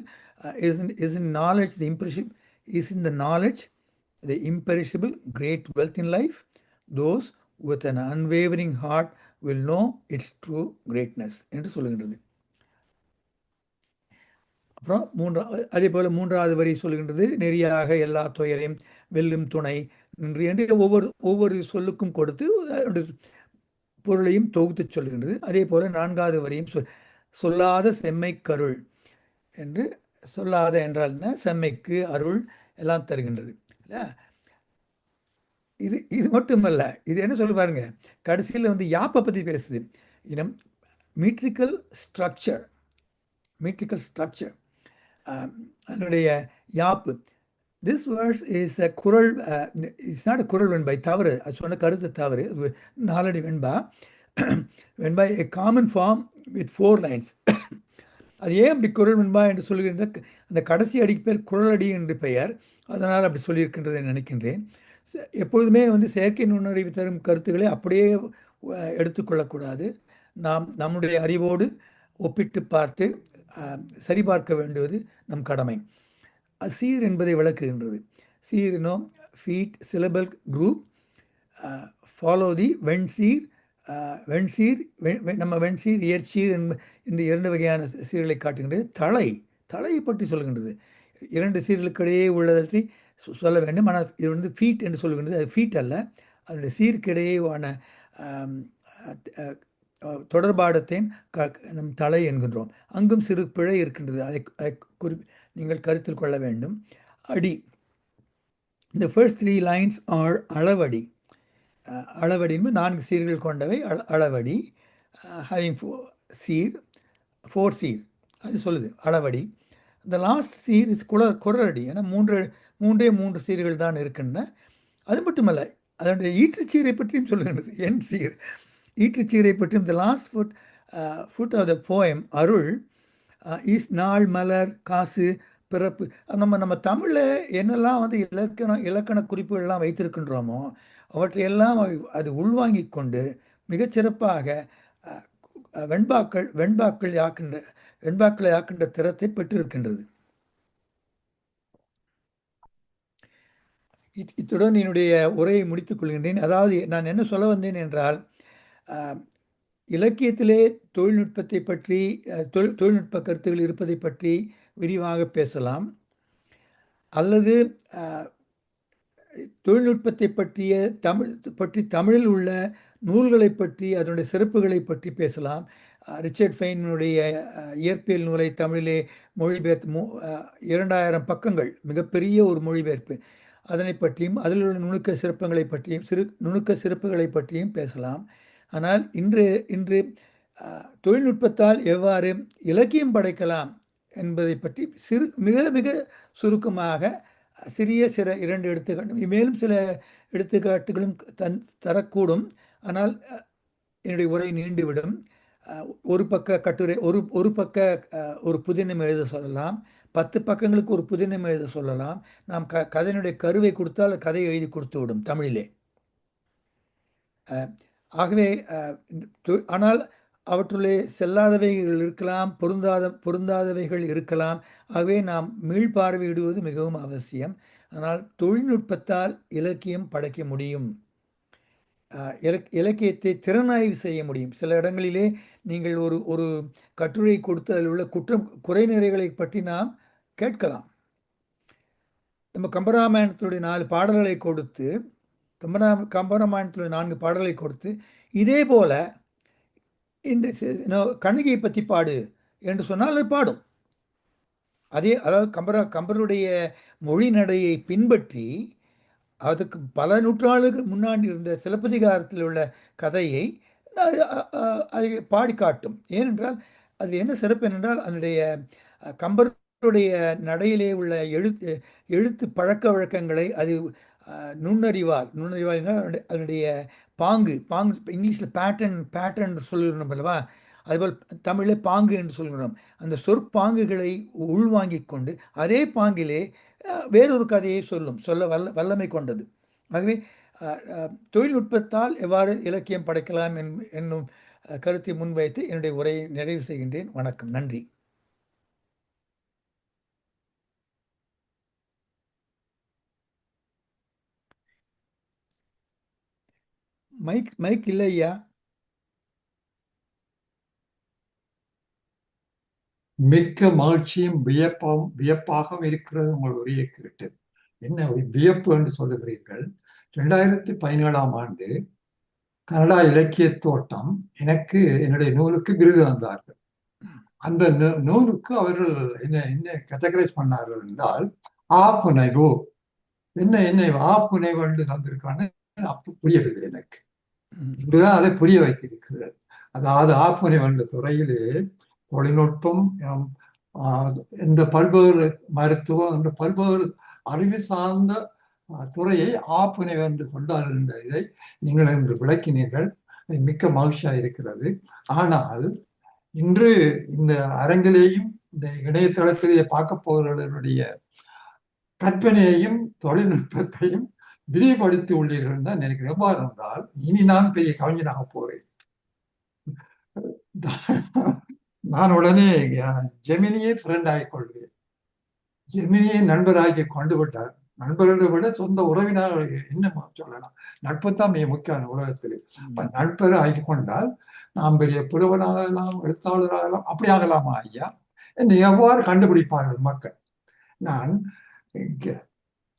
is in knowledge the imperishable, is in the knowledge the imperishable great wealth in life. Those with an unwavering heart will know its true greatness என்று சொல்லுகின்றது. அப்புறம் அதே போல் 3வது வரி சொல்லுகின்றது, நெறியாக எல்லா துயரையும் வெல்லும் துணை நின்று என்று ஒவ்வொரு சொல்லுக்கும் கொடுத்து பொருளையும் தொகுத்து சொல்லுகின்றது. அதே போல் 4வது வரியும் சொல்லாத செம்மை கருள் என்று, சொல்லாத என்றால் என்ன, செம்மைக்கு அருள் எல்லாம் தருகின்றது. இது மட்டுமல்ல, இது என்ன சொல்லி பாருங்க, கடைசியில் யாப்பை பற்றி பேசுது. மீட்ரிக்கல் ஸ்ட்ரக்சர் அதனுடைய யாப்பு. திஸ் வேர்ஸ் இஸ் அ குரல், இட்ஸ் நாட் அ குரல் வெண்பா, தவறு, அது சொன்ன கருத்து தவறு. Naladi venba a common form with 4 lines. அது ஏன் அப்படி குரல் வெண்பா என்று சொல்லுகின்ற, அந்த கடைசி அடிக்கு பேர் குரலடி என்று பெயர், அதனால் அப்படி சொல்லியிருக்கின்றதை நினைக்கின்றேன். எப்பொழுதுமே செயற்கை நுண்ணறிவு தரும் கருத்துக்களை அப்படியே எடுத்துக்கொள்ளக்கூடாது. நாம் நம்முடைய அறிவோடு ஒப்பிட்டு பார்த்து சரிபார்க்க வேண்டுவது நம் கடமை. சீர் என்பதை விளக்குகின்றது. சீர்னோ feet syllable group follow the venseer, நம்ம வெண்சீர் இயற்சீர் இந்த 2 வகையான சீர்களை காட்டுகின்றது. தலையை பற்றி சொல்கின்றது. 2 சீர்களுக்கிடையே உள்ளதை சொல்ல வேண்டும். ஆனால் இது ஃபீட் என்று சொல்கின்றது. அது ஃபீட் அல்ல, அதனுடைய சீர்கிடையேவான தொடர்பாடத்தையும் நம் தலை என்கின்றோம். அங்கும் சிறு பிழை இருக்கின்றது, அதை நீங்கள் கருத்தில் கொள்ள வேண்டும். அடி, இந்த ஃபர்ஸ்ட் 3 லைன்ஸ் ஆர் அளவடி. அளவடி என்பது 4 சீர்கள் கொண்டவை. அளவடி ஹேவிங் 4 சீர், அது சொல்லுது அளவடி. இந்த லாஸ்ட் சீர் இஸ் குரலடி. ஏன்னா 3 சீர்கள் தான் இருக்கின்றன. அது மட்டுமல்ல, அதனுடைய ஈற்றுச்சீரை பற்றியும் சொல்லுகின்றது. என் சீர், ஈற்றுச்சீரை பற்றியும். The last foot of the poem arul is naal, malar, காசு, பிறப்பு. நம்ம தமிழில் என்னெல்லாம் இலக்கண குறிப்புகள்லாம் வைத்திருக்கின்றோமோ அவற்றையெல்லாம் அது உள்வாங்கி கொண்டு மிகச்சிறப்பாக வெண்பாக்களை ஆக்கின்ற திறத்தை பெற்றிருக்கின்றது. இத்துடன் என்னுடைய உரையை முடித்துக் கொள்கின்றேன். அதாவது நான் என்ன சொல்ல வந்தேன் என்றால், இலக்கியத்திலே தொழில்நுட்பத்தை பற்றி, தொழில்நுட்ப கருத்துக்கள் இருப்பதை பற்றி விரிவாக பேசலாம், அல்லது தொழில்நுட்பத்தை பற்றி தமிழில் உள்ள நூல்களை பற்றி, அதனுடைய சிறப்புகளை பற்றி பேசலாம். ரிச்சர்ட் ஃபெயினுடைய இயற்பியல் நூலை தமிழிலே மொழிபெயர்த்து 2000 பக்கங்கள், மிகப்பெரிய ஒரு மொழிபெயர்ப்பு, அதனை பற்றியும் அதில் உள்ள நுணுக்க சிறப்புகளை பற்றியும் பேசலாம். ஆனால் இன்று தொழில்நுட்பத்தால் எவ்வாறு இலக்கியம் படைக்கலாம் என்பதை பற்றி மிக சுருக்கமாக சிறிய 2 எடுத்துக்காட்டு, மேலும் சில எடுத்துக்காட்டுகளும் தரக்கூடும். ஆனால் என்னுடைய உரை நீண்டுவிடும். ஒரு பக்க கட்டுரை, ஒரு பக்க ஒரு புதினம் எழுத சொல்லலாம், 10 பக்கங்களுக்கு ஒரு புதினம் எழுத சொல்லலாம். நாம் கதையினுடைய கருவை கொடுத்தால் கதையை எழுதி கொடுத்து விடும் தமிழிலே. ஆகவே ஆனால் அவற்றுள்ளே செல்லாதவைகள் இருக்கலாம், பொருந்தாதவைகள் இருக்கலாம். ஆகவே நாம் மீள்பார்வையிடுவது மிகவும் அவசியம். ஆனால் தொழில்நுட்பத்தால் இலக்கியம் படைக்க முடியும், இலக்கியத்தை திறனாய்வு செய்ய முடியும். சில இடங்களிலே நீங்கள் ஒரு கட்டுரை கொடுத்து அதில் உள்ள குறைநிறைகளை பற்றி நாம் கேட்கலாம். நம்ம கம்பராமாயணத்துடைய 4 பாடல்களை கொடுத்து, கம்பராமாயணத்துடைய 4 பாடல்களை கொடுத்து, இதே போல இந்த கண்ணகியை பற்றி பாடு என்று சொன்னால் அது பாடும். அதாவது கம்பருடைய மொழி நடையை பின்பற்றி அதுக்கு பல நூற்றாண்டுக்கு முன்னாடி இருந்த சிலப்பதிகாரத்தில் உள்ள கதையை அதை பாடி காட்டும். ஏனென்றால் அது என்ன சிறப்பு என்றால், அதனுடைய கம்பர் அவருடைய நடையிலே உள்ள எழுத்து பழக்க வழக்கங்களை அது நுண்ணறிவால் அதனுடைய பாங்கு இங்கிலீஷில் பேட்டர்ன் சொல்லுகிறோம் அல்லவா, அதுபோல் தமிழில் பாங்கு என்று சொல்கிறோம். அந்த சொற்பாங்குகளை உள்வாங்கிக் கொண்டு அதே பாங்கிலே வேறொரு கதையை சொல்ல வல்லமை கொண்டது. ஆகவே தொழில்நுட்பத்தால் எவ்வாறு இலக்கியம் படைக்கலாம் என்னும் கருத்தை முன்வைத்து என்னுடைய உரையை நிறைவு செய்கின்றேன். வணக்கம், நன்றி. மைக் இல்லை ஐயா. மிக்க மகிழ்ச்சியும் வியப்பாகவும் இருக்கிறது உங்கள் உரையை கேட்டது. என்ன வியப்பு என்று சொல்லுகிறீர்கள்? 2017ஆம் ஆண்டு கனடா இலக்கிய தோட்டம் எனக்கு என்னுடைய நூலுக்கு விருது தந்தார்கள். அந்த நூலுக்கு அவர்கள் என்ன கேட்டகரைஸ் பண்ணார்கள் என்றால் ஆப்புனைவு. என்ன ஆப்புனைவு என்று தந்திருக்கான்னு அப்ப புரியவில்லை எனக்கு. இன்றுதான் அதை புரிய வைத்திருக்கிறார். அதாவது ஆப்புனைவு என்ற துறையிலே தொழில்நுட்பம், இந்த பல்வேறு மருத்துவம் என்ற பல்வேறு அறிவு சார்ந்த துறையை ஆப்புனைவு என்று கொண்டார்கள் என்ற இதை நீங்கள் இன்று விளக்கினீர்கள். மிக்க மகிழ்ச்சியா இருக்கிறது. ஆனால் இன்று இந்த அரங்கிலேயும் இந்த இணையதளத்திலேயே பார்க்க போகிறவர்களுடைய கற்பனையையும் தொழில்நுட்பத்தையும் விரிவுபடுத்தி உள்ளீர்கள் தான் நினைக்கிறேன். எவ்வாறு என்றால், இனி நான் பெரிய கவிஞனாக போறேன். நான் உடனே ஜெமினியை ஃப்ரெண்ட் ஆகிக் கொள்வேன். ஜெமினியை நண்பராகி கொண்டு விட்டார். நண்பர்களை விட சொந்த உறவினர் என்ன சொல்லலாம், நட்புத்தான் மிக முக்கியம் உலகத்தில். நண்பர் ஆகி கொண்டால் நாம் பெரிய புலவனாகலாம், எழுத்தாளராகலாம். அப்படி ஆகலாமா ஐயா? என்னை எவ்வாறு கண்டுபிடிப்பார்கள் மக்கள்? நான்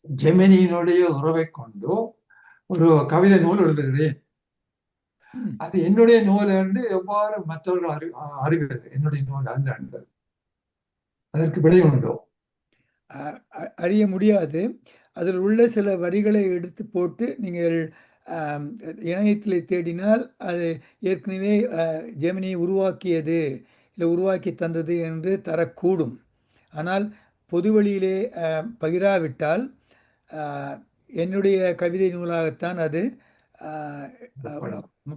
ஜெமினியினுடைய உறவை கொண்டு ஒரு கவிதை நூல் எழுதுகிறேன். அது என்னுடைய நூல் என்று எவ்வாறு மற்றவர்கள் அறிவது? என்னுடைய நூல் அல்ல என்பது அதற்கு விடை உண்டோ? அறிய முடியாது. அதில் உள்ள சில வரிகளை எடுத்து போட்டு நீங்கள் இணையத்தில் தேடினால் அது ஏற்கனவே ஜெமினி உருவாக்கியது இல்லை உருவாக்கி தந்தது என்று தரக்கூடும். ஆனால் பொது வழியிலே பகிராவிட்டால் என்னுடைய கவிதை நூலாகத்தான் அது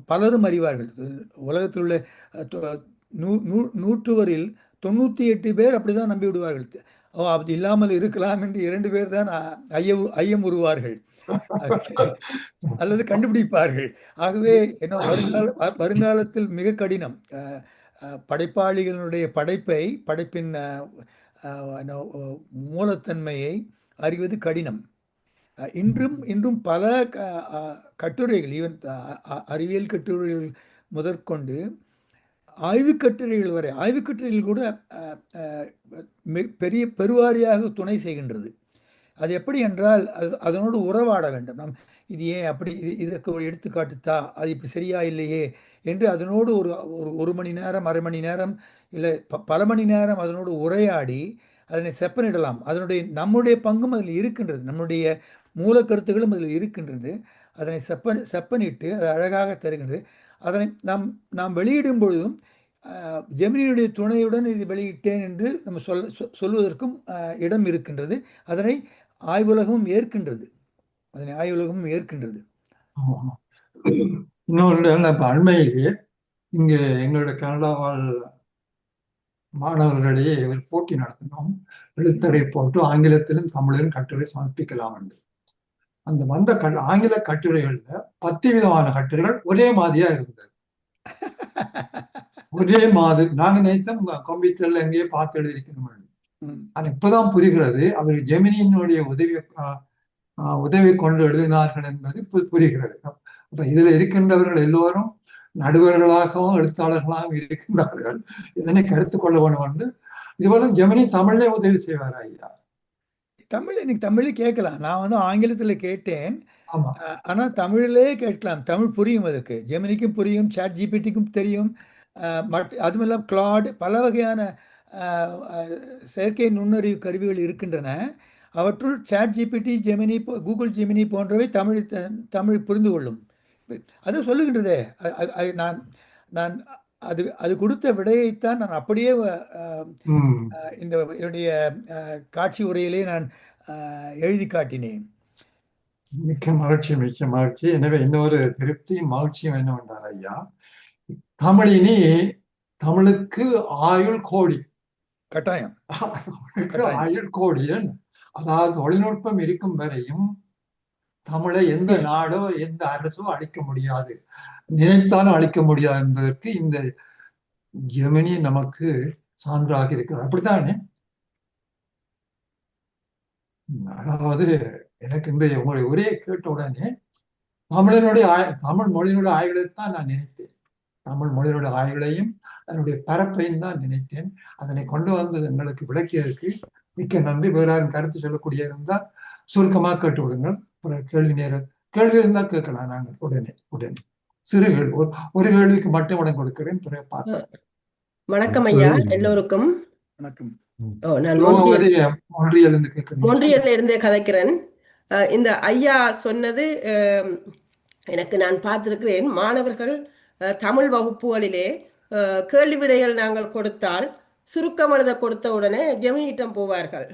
பலரும் அறிவார்கள். உலகத்தில் உள்ள 100 98 பேர் அப்படிதான் நம்பி விடுவார்கள். அது இல்லாமல் இருக்கலாம் என்று 2 பேர் தான் ஐயம் உருவார்கள் அல்லது கண்டுபிடிப்பார்கள். ஆகவே என்ன வருங்காலத்தில் மிக கடினம். படைப்பாளிகளுடைய படைப்பின் மூலத்தன்மையை அறிவது கடினம். இன்றும் பல கட்டுரைகள், ஈவன் அறிவியல் கட்டுரைகள் முதற்கொண்டு ஆய்வுக்கட்டுரைகள் வரை, ஆய்வுக்கட்டுரைகள் கூட பெருவாரியாக துணை செய்கின்றது. அது எப்படி என்றால் அதனோடு உறவாட வேண்டும். நாம் இது ஏன் அப்படி, இதற்கு ஒரு எடுத்துக்காட்டுத்தா, அது இப்படி சரியா இல்லையே என்று அதனோடு ஒரு மணி நேரம், அரை மணி நேரம், இல்லை பல மணி நேரம் அதனோடு உரையாடி அதனை செப்பனிடலாம். நம்முடைய பங்கும் அதில் இருக்கின்றது, நம்முடைய மூல கருத்துகளும் அதில் இருக்கின்றது. அதனை செப்பனிட்டு அது அழகாக தருகின்றது. அதனை நாம் வெளியிடும் பொழுதும் ஜெமினியுடைய துணையுடன் இது வெளியிட்டேன் என்று நம்ம சொல்வதற்கும் இடம் இருக்கின்றது. அதனை ஆய்வுலகமும் ஏற்கின்றது. இன்னொன்று, அண்மையிலேயே இங்கே எங்களுடைய கனடா வாழ் மாணவர்களிடையே போட்டி நடத்தினோம். எழுத்தரை போட்டு ஆங்கிலத்திலும் தமிழிலும் கட்டுரை சமர்ப்பிக்கலாம் என்று. அந்த வந்த ஆங்கில கட்டுரைகள்ல 10 விதமான கட்டுரைகள் ஒரே மாதிரியா இருந்தது. ஒரே மாதிரி. நாங்க நினைத்தோம் கம்ப்யூட்டர்ல எங்கேயே பார்த்து எழுதியிருக்கணும். ஆனா இப்பதான் புரிகிறது அவர் ஜெமினியினுடைய உதவி கொண்டு எழுதினார்கள் என்பது புரிகிறது. அப்ப இதுல இருக்கின்றவர்கள் எல்லோரும் நடுவர்களாகவும் எழுத்தாளர்களாகவும் இருக்கின்றார்கள். இதனை கருத்து கொள்ள வேண்டும் என்று. இதுபோல ஜெமினி தமிழ்ல உதவி செய்வார் ஐயா? தமிழே கேட்கலாம். நான் ஆங்கிலத்துல கேட்டேன். ஆனா தமிழிலே கேட்கலாம். தமிழ் புரியும். அதுக்கு ஜெமினிக்கும் புரியும், சாட் ஜிபிடிக்கும் தெரியும். அதுமெல்லாம் கிளாட், பல வகையான செயற்கை நுண்ணறிவு கருவிகள் இருக்கின்றன. அவற்றுள் ChatGPT, Gemini, Google Gemini போன்றவை தமிழ் புரிந்து கொள்ளும். அது சொல்லுகின்றதே. நான் அது அது கொடுத்த விடையைத்தான் நான் அப்படியே ம். இந்த என்னுடைய காட்சி உரையிலே நான் எழுதி காட்டினேன். மிக்க மகிழ்ச்சி, மிக்க மகிழ்ச்சி. எனவே இன்னொரு திருப்தியும் மகிழ்ச்சியும் என்னவென்றால் ஐயா, தமிழினி தமிழுக்கு ஆயுள் கோடி. கட்டாயம் தமிழுக்கு கட்டாயம். ஆயுள் கோடியன். அதாவது தொழில்நுட்பம் இருக்கும் வரையும் தமிழை எந்த நாடோ எந்த அரசோ அழிக்க முடியாது, நினைத்தாலும் அழிக்க முடியாது என்பதற்கு இந்த ஜெமினி நமக்கு சான்றாக இருக்கிறது. அப்படித்தானே? அதாவது எனக்கு இன்றைய உங்களுடைய உரையை கேட்ட உடனே தமிழ் மொழியினுடைய ஆய்வுகளைத்தான் நான் நினைத்தேன். தமிழ் மொழியினுடைய ஆய்வுகளையும் அதனுடைய பரப்பையும் தான் நினைத்தேன். அதனை கொண்டு வந்து எங்களுக்கு விளக்கியதற்கு மிக்க நன்றி. வேற யாரும் கருத்து சொல்லக்கூடிய இருந்தால் சுருக்கமாக கேட்டு விடுங்கள். கேள்வி இருந்தால் கேட்கலாம். நாங்கள் உடனே சிறு கேள்வி, ஒரு கேள்விக்கு மட்டும் இடம் கொடுக்கிறேன். பிறகு பார்ப்போம். வணக்கம் ஐயா எல்லோருக்கும். வணக்கம். நான் மொன்றியலிருந்து கேட்கிறேன். மொன்றியல்ல இருந்தே கதைக்கிறேன். இந்த ஐயா சொன்னது நான் பார்த்திருக்கிறேன். மாணவர்கள் தமிழ் வகுப்புகளிலே கேள்வி விடைகள் நாங்கள் கொடுத்தால் சுருக்கம் எழுத கொடுத்த உடனே ஜெமினியிடம் போவார்கள்.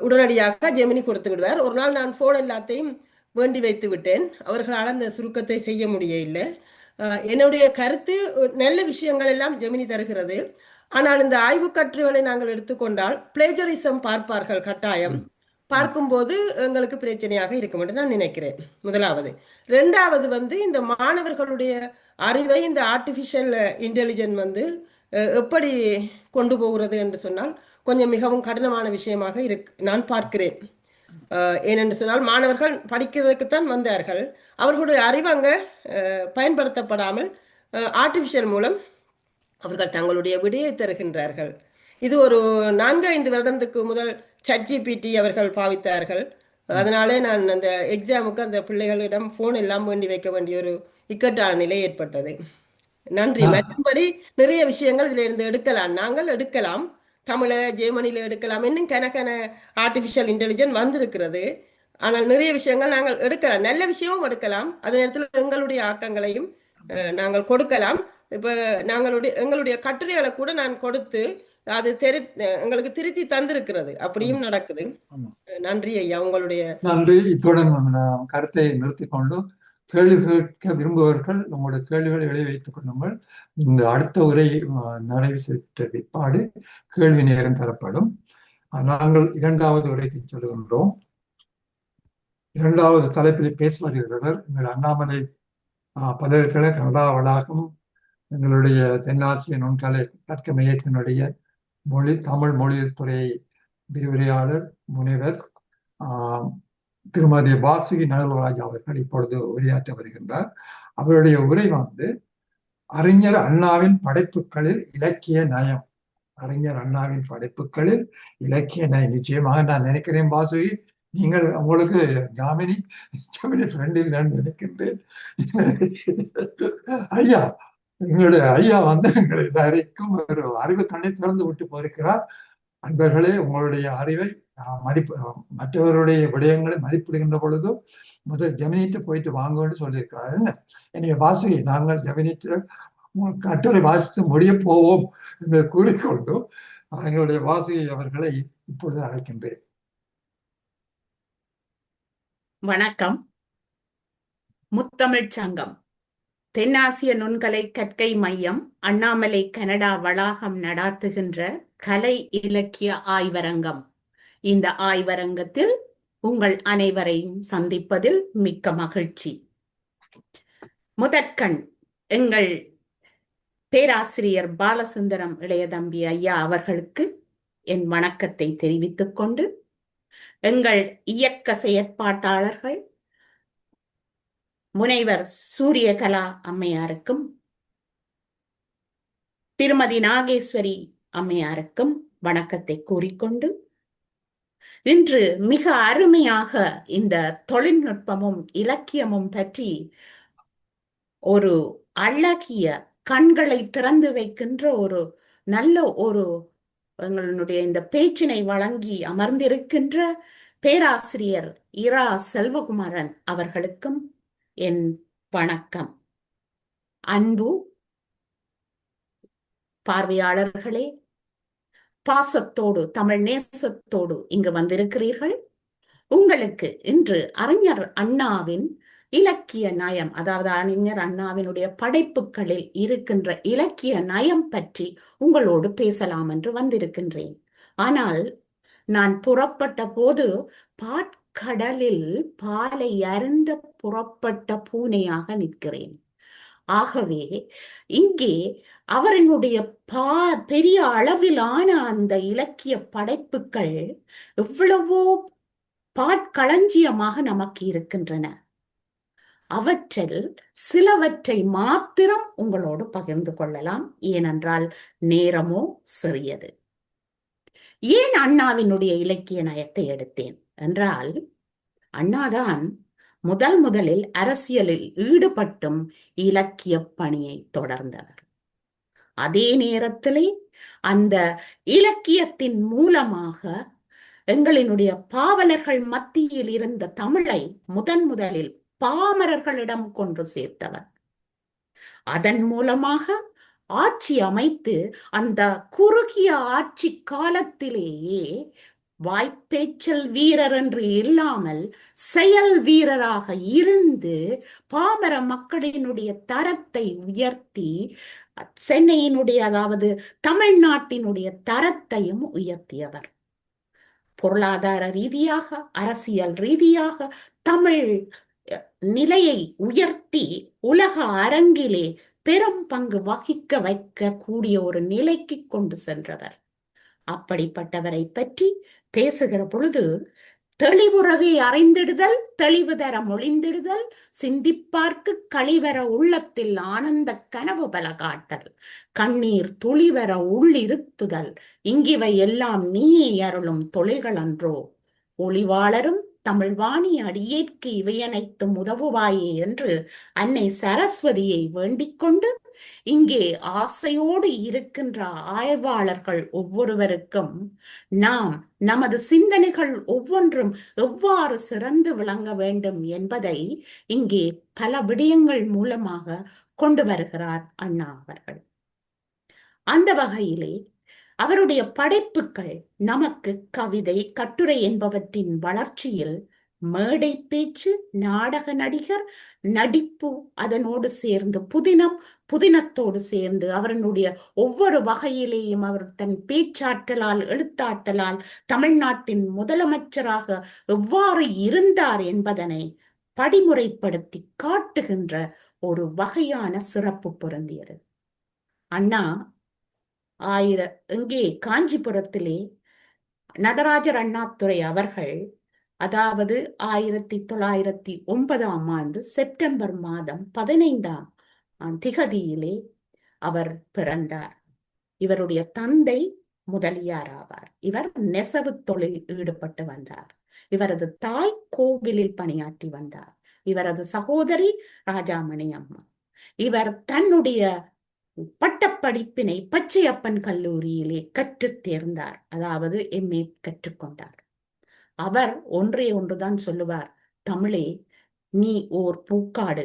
உடனடியாக ஜெமினி கொடுத்து விடுவார். ஒரு நாள் நான் போன் எல்லாத்தையும் வேண்டி வைத்து விட்டேன். அவர்களால் அந்த சுருக்கத்தை செய்ய முடியவில்லை. என்னுடைய கருத்து நல்ல விஷயங்கள் எல்லாம் ஜெமினி தருகிறது. ஆனால் இந்த ஆய்வு கட்டுரைகளை நாங்கள் எடுத்துக்கொண்டால் பிளேஜரிசம் பார்ப்பார்கள். கட்டாயம் பார்க்கும்போது எங்களுக்கு பிரச்சனையாக இருக்கும் என்று நான் நினைக்கிறேன். முதலாவது. ரெண்டாவது இந்த மாணவர்களுடைய அறிவை இந்த ஆர்டிஃபிஷியல் இன்டெலிஜென்ஸ் எப்படி கொண்டு போகிறது என்று சொன்னால் கொஞ்சம் மிகவும் கடினமான விஷயமாக நான் பார்க்கிறேன். ஏனென்று சொன்னால் மாணவர்கள் படிக்கிறதுக்குத்தான் வந்தார்கள். அவர்களுடைய அறிவு அங்கே பயன்படுத்தப்படாமல் ஆர்டிஃபிஷியல் மூலம் அவர்கள் தங்களுடைய விடையை தருகின்றார்கள். இது ஒரு 4-5 வருடத்துக்கு முதல் ChatGPT அவர்கள் பாவித்தார்கள். அதனாலே நான் அந்த எக்ஸாமுக்கு அந்த பிள்ளைகளிடம் போன் எல்லாம் வேண்டி வைக்க வேண்டிய ஒரு இக்கட்டான நிலை ஏற்பட்டது. நன்றி. மற்றபடி நிறைய விஷயங்கள் இதுல இருந்து எடுக்கலாம். நாங்கள் எடுக்கலாம். தமிழ ஜெர்மனியில எடுக்கலாம். இன்னும் கணக்கான ஆர்டிஃபிஷியல் இன்டெலிஜென்ஸ் வந்திருக்கிறது. ஆனால் நிறைய விஷயங்கள் நாங்கள் எடுக்கலாம். நல்ல விஷயமும் எடுக்கலாம். அதே நேரத்தில் எங்களுடைய ஆக்கங்களையும் நாங்கள் கொடுக்கலாம். இப்ப எங்களுடைய கட்டுரைகளை கூட நான் கொடுத்து அது எங்களுக்கு திருத்தி தந்திருக்கிறது. அப்படியும் நடக்குது. நன்றி ஐயா. உங்களுடைய நன்றி. இத்துடன் கருத்தை நிறுத்திக் கொண்டு கேள்வி கேட்க விரும்புபவர்கள் உங்களுடைய கேள்விகளை எழுதி வைத்துக் கொள்ளுங்கள். இந்த அடுத்த உரை நிறைவு செய்த பிற்பாடு கேள்வி நேரம் தரப்படும். நாங்கள் 2வது உரைக்கு சொல்லுகின்றோம். 2வது தலைப்பில் பேச வருகிறவர் எங்கள் அண்ணாமலை பல்கலைக்கழக கனடா வளாகம் எங்களுடைய தென்னாசிய நுண்கலை கற்க மையத்தினுடைய தமிழ் மொழியியல் துறை விரிவுரையாளர் முனைவர் திருமதி வாசுகி நகர்வராஜ் அவர்கள் இப்பொழுது உரையாற்ற வருகின்றார். அவருடைய உரை அறிஞர் அண்ணாவின் படைப்புகளில் இலக்கிய நயம். அறிஞர் அண்ணாவின் படைப்புகளில் இலக்கிய நயம். நிச்சயமாக நான் நினைக்கிறேன் வாசுகி, நீங்கள் உங்களுக்கு ஜாமினி ஃப்ரெண்டில் நான் நினைக்கின்றேன். ஐயா, எங்களுடைய ஐயா எங்களை எல்லாருக்கும் ஒரு அறிவு கண்ணை திறந்து விட்டு போயிருக்கிறார். அன்பர்களே, உங்களுடைய அறிவை மற்றவருடைய விடயங்களை மதிப்பிடுகின்ற பொழுதும் முதல் ஜெமினிட்டு போயிட்டு வாங்கன்னு சொல்லியிருக்கிறார். என்ன என்னைய வாசுகி, நாங்கள் ஜெமினிட்டு கட்டுரை வாசித்து முடிய போவோம் என்று கூறிக்கொண்டு எங்களுடைய வாசுகி அவர்களை இப்பொழுது அழைக்கின்றேன். வணக்கம். முத்தமிழ்ச் சங்கம் தென்னாசிய நுண்கலை கற்கை மையம் அண்ணாமலை கனடா வளாகம் நடாத்துகின்ற கலை இலக்கிய ஆய்வரங்கம். இந்த ஆய்வரங்கத்தில் உங்கள் அனைவரையும் சந்திப்பதில் மிக்க மகிழ்ச்சி. முதற்கண் எங்கள் பேராசிரியர் பாலசுந்தரம் இளையதம்பி ஐயா அவர்களுக்கு என் வணக்கத்தை தெரிவித்துக் கொண்டு, எங்கள் இயக்க செயற்பாட்டாளர்கள் முனைவர் சூரியகலா அம்மையாருக்கும் திருமதி நாகேஸ்வரி அம்மையாருக்கும் வணக்கத்தை கூறிக்கொண்டு, இன்று மிக அருமையாக இந்த தொழில்நுட்பமும் இலக்கியமும் பற்றி ஒரு அழகிய கண்களை திறந்து வைக்கின்ற ஒரு நல்ல ஒரு எங்களுடைய இந்த பேச்சினை வழங்கி அமர்ந்திருக்கின்ற பேராசிரியர் இரா செல்வகுமாரன் அவர்களுக்கும் என் வணக்கம். அன்பு பார்வையாளர்களே, பாசத்தோடு தமிழ் நேசத்தோடு இங்கு வந்திருக்கிறீர்கள். உங்களுக்கு இன்று அறிஞர் அண்ணாவின் இலக்கிய நயம், அதாவது அறிஞர் அண்ணாவினுடைய படைப்புகளில் இருக்கின்ற இலக்கிய நயம் பற்றி உங்களோடு பேசலாம் என்று வந்திருக்கின்றேன். ஆனால் நான் புறப்பட்ட போது பாற்கடலில் பாலை அருந்த புறப்பட்ட பூனையாக நிற்கிறேன். ஆகவே இங்கே அவரினுடைய பெரிய அளவிலான அந்த இலக்கிய படைப்புகள் எவ்வளவோ பாற்களஞ்சியமாக நமக்கு இருக்கின்றன. அவற்றில் சிலவற்றை மாத்திரம் உங்களோடு பகிர்ந்து கொள்ளலாம், ஏனென்றால் நேரமோ சிறியது. ஏன் அண்ணாவினுடைய இலக்கிய நயத்தை எடுத்தேன் என்றால், அண்ணாதான் முதலில் அரசியலில் ஈடுபட்டும் இலக்கிய பணியை தொடர்ந்தவர். அதே நேரத்திலே அந்த இலக்கியத்தின் மூலமாக எங்களினுடைய பாவலர்கள் மத்தியில் இருந்த தமிழை முதலில் பாமரர்களிடம் கொண்டு சேர்த்தவர். அதன் மூலமாக ஆட்சி அமைத்து அந்த குறுகிய ஆட்சி காலத்திலேயே வாய்ப்பேச்சல் வீரர் என்று இல்லாமல் செயல் வீரராக இருந்து பாமர மக்களினுடைய தரத்தை உயர்த்தி சென்னையினுடைய, அதாவது தமிழ்நாட்டினுடைய தரத்தையும் உயர்த்தியவர். பொருளாதார ரீதியாக, அரசியல் ரீதியாக தமிழ் நிலையை உயர்த்தி உலக அரங்கிலே பெரும் பங்கு வகிக்க வைக்கக்கூடிய ஒரு நிலைக்கு கொண்டு சென்றவர். அப்படிப்பட்டவரை பற்றி பேசுகிற பொழுது தெளிவுறவே அறிந்திடுதல், தெளிவு தர மொழிந்திடுதல், சிந்திப்பார்க்கு களிவர உள்ளத்தில் ஆனந்த கனவு பல காட்டல், கண்ணீர் துளிவர உள்ளிருத்துதல், இங்கிவை எல்லாம் நீயே அருளும் தொழில்கள் அன்றோ, ஒளிவாளரும் தமிழ்வாணி அடியேற்கு இவையனைத்தும் உதவுவாயே என்று அன்னை சரஸ்வதியை வேண்டிக் கொண்டு இங்கே ஆசையோடு இருக்கின்ற ஆய்வாளர்கள் ஒவ்வொருவருக்கும் நாம் நமது சிந்தனைகள் ஒவ்வொன்றும் எவ்வாறு சிறந்து விளங்க வேண்டும் என்பதை இங்கே பல விடயங்கள் மூலமாக கொண்டு வருகிறார் அண்ணா அவர்கள். அந்த வகையிலே அவருடைய படைப்புகள் நமக்கு கவிதை, கட்டுரை என்பவற்றின் வளர்ச்சியில் மேடை பேச்சு, நாடக நடிகர், நடிப்பு, அதனோடு சேர்ந்து புதினத்தோடு சேர்ந்து அவருடைய ஒவ்வொரு வகையிலேயும் அவர் தன் பேச்சாற்றலால், எழுத்தாற்றலால் தமிழ்நாட்டின் முதலமைச்சராக எவ்வாறு இருந்தார் என்பதனை படிமுறைப்படுத்தி காட்டுகின்ற ஒரு வகையான சிறப்பு பொருந்தியது. அண்ணா இங்கே காஞ்சிபுரத்திலே நடராஜர் அண்ணாதுரை அவர்கள், அதாவது 1909 செப்டம்பர் மாதம் 15ஆம் திகதியிலே அவர் பிறந்தார். இவருடைய தந்தை முதலியார் ஆவார். இவர் நெசவு தொழில் ஈடுபட்டு வந்தார். இவரது தாய் கோவிலில் பணியாற்றி வந்தார். இவரது சகோதரி ராஜாமணி அம்மா. இவர் தன்னுடைய பட்டப்படிப்பினை பச்சையப்பன் கல்லூரியிலே கற்றுத் தேர்ந்தார், அதாவது MA கற்றுக்கொண்டார். அவர் ஒன்றுதான் சொல்லுவார், தமிழே நீ ஓர் பூக்காடு,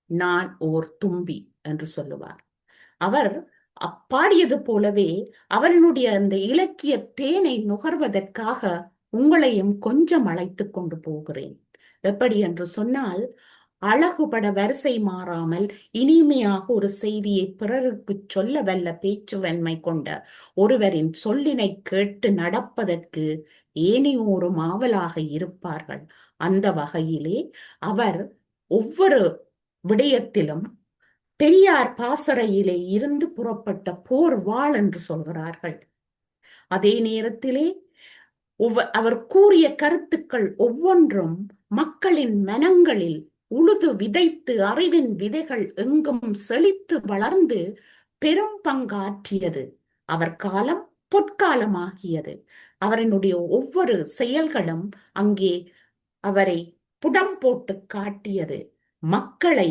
நான் ஓர் தும்பி என்று சொல்லுவார். அவர் அப்பாடியது போலவே அவனுடைய அந்த இலக்கிய தேனை நுகர்வதற்காக உங்களையும் கொஞ்சம் அழைத்து கொண்டு போகிறேன். எப்படி என்று சொன்னால், அழகுபட வரிசை மாறாமல் இனிமையாக ஒரு செய்தியை பிறருக்கு சொல்ல வல்ல பேச்சுவன்மை கொண்ட ஒருவரின் சொல்லினை கேட்டு நடப்பதற்கு ஏனையோரும் ஆவலாக இருப்பார்கள். அந்த வகையிலே அவர் ஒவ்வொரு விடயத்திலும் பெரியார் பாசறையிலே இருந்து புறப்பட்ட போர் வாழ் என்று சொல்கிறார்கள். அதே நேரத்திலே அவர் கூறிய கருத்துக்கள் ஒவ்வொன்றும் மக்களின் மனங்களில் உழுது விதைத்து அறிவின் விதைகள் எங்கும் செழித்து வளர்ந்து பெரும் பங்காற்றியது. அவர் காலம் பொற்காலமாகியது. அவரினுடைய ஒவ்வொரு செயல்களும் அங்கே அவரை புடம் போட்டு காட்டியது. மக்களை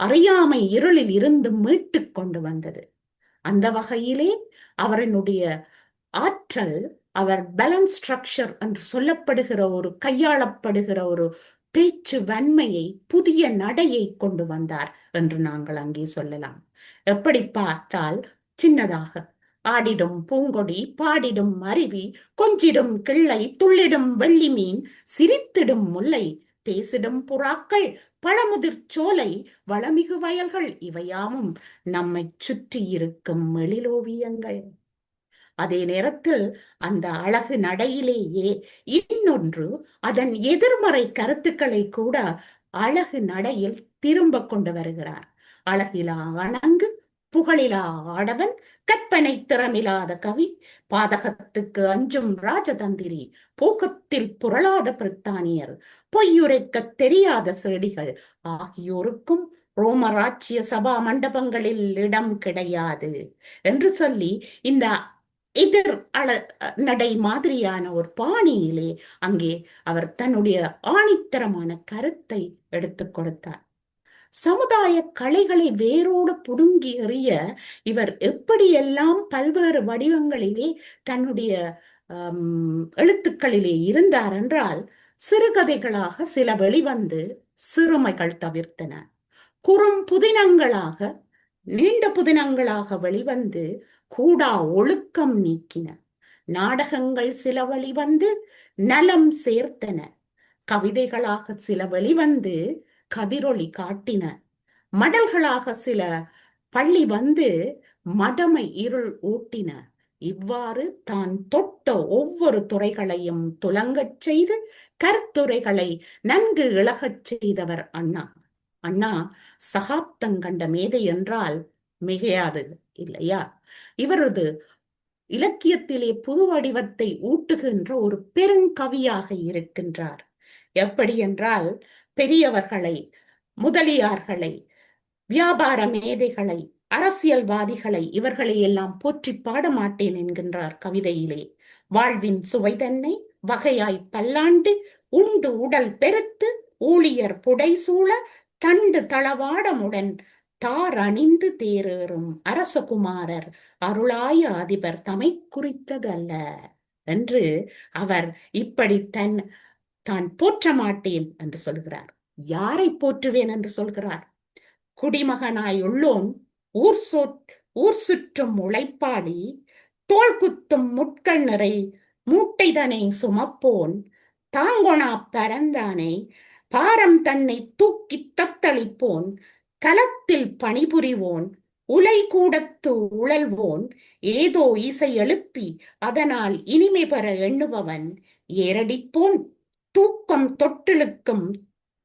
அறியாமை இருளில் இருந்து மீட்டு கொண்டு வந்தது. அந்த வகையிலே அவரினுடைய ஆற்றல், அவர் பேலன்ஸ் ஸ்ட்ரக்சர் என்று சொல்லப்படுகிற ஒரு கையாளப்படுகிற ஒரு பேச்சு வன்மையை, புதிய நடையை கொண்டு வந்தார் என்று நாங்கள் அங்கே சொல்லலாம். எப்படி பார்த்தால் சின்னதாக ஆடிடும் பூங்கொடி, பாடிடும் அருவி, கொஞ்சிடும் கிள்ளை, துள்ளிடும் வெள்ளி மீன், சிரித்திடும் முல்லை, பேசிடும் புறாக்கள், பழமுதிர் சோலை, வளமிகு வயல்கள், இவையாவும் நம்மை சுற்றி இருக்கும் எழிலோவியங்கள். அதே நேரத்தில் அந்த அழகு நடையிலேயே இன்னொன்று, அதன் எதிர்மறை கருத்துக்களை கூட அழகு நடையில் திரும்ப கொண்டு வருகிறார். அழகிலா அணங்கு, புகழிலா ஆடவன், கற்பனை திறமில்லாத கவி, பாதகத்துக்கு அஞ்சும் ராஜதந்திரி, போகத்தில் புரளாத பிரித்தானியர், பொய்யுரைக்க தெரியாத செடிகள் ஆகியோருக்கும் ரோமராட்சிய சபா மண்டபங்களில் இடம் கிடையாது என்று சொல்லி இந்த எதிர் நடை மாதிரியான ஒரு பாணியிலே அங்கே அவர் தன்னுடைய ஆணித்தரமான கருத்தை எடுத்துக் கொடுத்தார். சமுதாய கலைகளை வேரோடு புடுங்கி எறிய இவர் எப்படியெல்லாம் பல்வேறு வடிவங்களிலே தன்னுடைய எழுத்துக்களிலே இருந்தார் என்றால், சிறுகதைகளாக சில வெளிவந்து சிறுமைகள் தவிர்த்தன, குறும் புதினங்களாக நீண்ட புதினங்களாக வெளிவந்து கூடா ஒழுக்கம் நீக்கின, நாடகங்கள் சில வெளிவந்து நலம் சேர்த்தன, கவிதைகளாக சில வெளிவந்து கதிரொளி காட்டின, மடல்களாக சில பள்ளி வந்து மடமை இருள் ஊட்டின. இவ்வாறு தான் தொட்ட ஒவ்வொரு துறைகளையும் துலங்கச் செய்து கருத்துரைகளை நன்கு இழகச் செய்தவர் அண்ணா. அண்ணா சகாப்தங்கண்ட மேதை என்றால் மிகையாது இல்லையா? இவரது இலக்கியத்திலே புது வடிவத்தை ஊட்டுகின்ற ஒரு பெருங்கவியாக இருக்கின்றார். எப்படி என்றால், பெரியவர்களை, முதலியார்களை, வியாபார மேதைகளை, அரசியல்வாதிகளை, இவர்களை எல்லாம் போற்றி பாடமாட்டேன் என்கின்றார் கவிதையிலே. வாழ்வின் சுவை தன்னை வகையாய் பல்லாண்டு உண்டு உடல் பெருத்து ஊழியர் புடைசூழ தண்டு தளவாடமுடன் தார் அணிந்து தேரேறும் அரசகுமாரர் அருளாய அதிபர் தமை குறித்ததல்ல என்று அவர் இப்படி தான் போற்ற மாட்டேன் என்று சொல்கிறார். யாரை போற்றுவேன் என்று சொல்கிறார்? குடிமகனாய் உள்ளோன், ஊர் சுற்றும் உழைப்பாளி, தோல் குத்தும் முட்கள் நிறை மூட்டைதனை சுமப்போன், தாங்கொணா பரந்தானை, பாரம் தன்னை தூக்கி தத்தளிப்போன், களத்தில் பணிபுரிவோன், உலை கூடத்து உழல்வோன், ஏதோ இசை எழுப்பி அதனால் இனிமை பெற எண்ணுபவன், ஏரடிப்போன், தூக்கம் தொட்டிலுக்கும்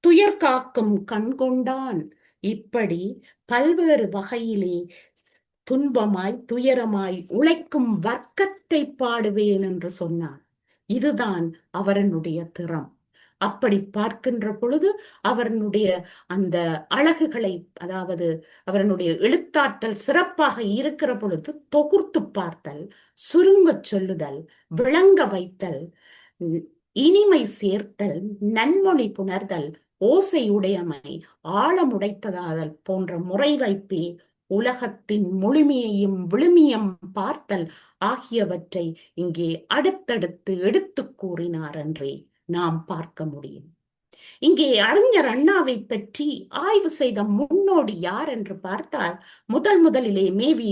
துயர் காக்கும் கண்கொண்டான். இப்படி பல்வேறு வகையிலே துன்பமாய் துயரமாய் உழைக்கும் வர்க்கத்தை பாடுவேன் என்று சொன்னார். இதுதான் அவரனுடைய திறம். அப்படி பார்க்கின்ற பொழுது அவரனுடைய அந்த அழகுகளை, அதாவது அவரனுடைய எழுத்தாற்றல் சிறப்பாக இருக்கிற பொழுது தொகுத்து பார்த்தல், சுருங்க சொல்லுதல், விளங்க வைத்தல், இனிமை சேர்த்தல், நன்மொழி புணர்தல், ஓசை உடையமை, ஆழமுடைத்ததாதல் போன்ற முறை வைப்பே உலகத்தின் முழுமையையும் விழுமியம் பார்த்தல் ஆகியவற்றை இங்கே அடுத்தடுத்து எடுத்து கூறினார் என்றே நாம் பார்க்க முடியும். இங்கே அறிஞர் அண்ணாவை பற்றி ஆய்வு செய்த முன்னோடி யார் என்று பார்த்தால், முதலிலே மேவி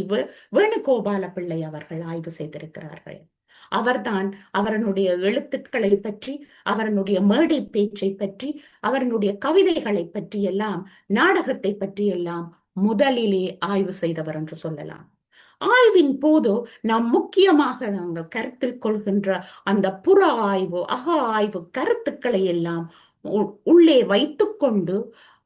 வேணுகோபால பிள்ளை அவர்கள் ஆய்வு செய்திருக்கிறார்கள். அவர்தான் அவரனுடைய எழுத்துக்களை பற்றி, அவரனுடைய மேடை பேச்சை பற்றி, அவரனுடைய கவிதைகளை பற்றி எல்லாம், நாடகத்தை பற்றி எல்லாம் முதலிலே ஆய்வு செய்தவர் என்று சொல்லலாம். ஆய்வின் போது நாம் முக்கியமாக நாங்கள் கருத்தில் கொள்கின்ற அந்த புற ஆய்வு, அக ஆய்வு கருத்துக்களை எல்லாம் உள்ளே வைத்துக்கொண்டு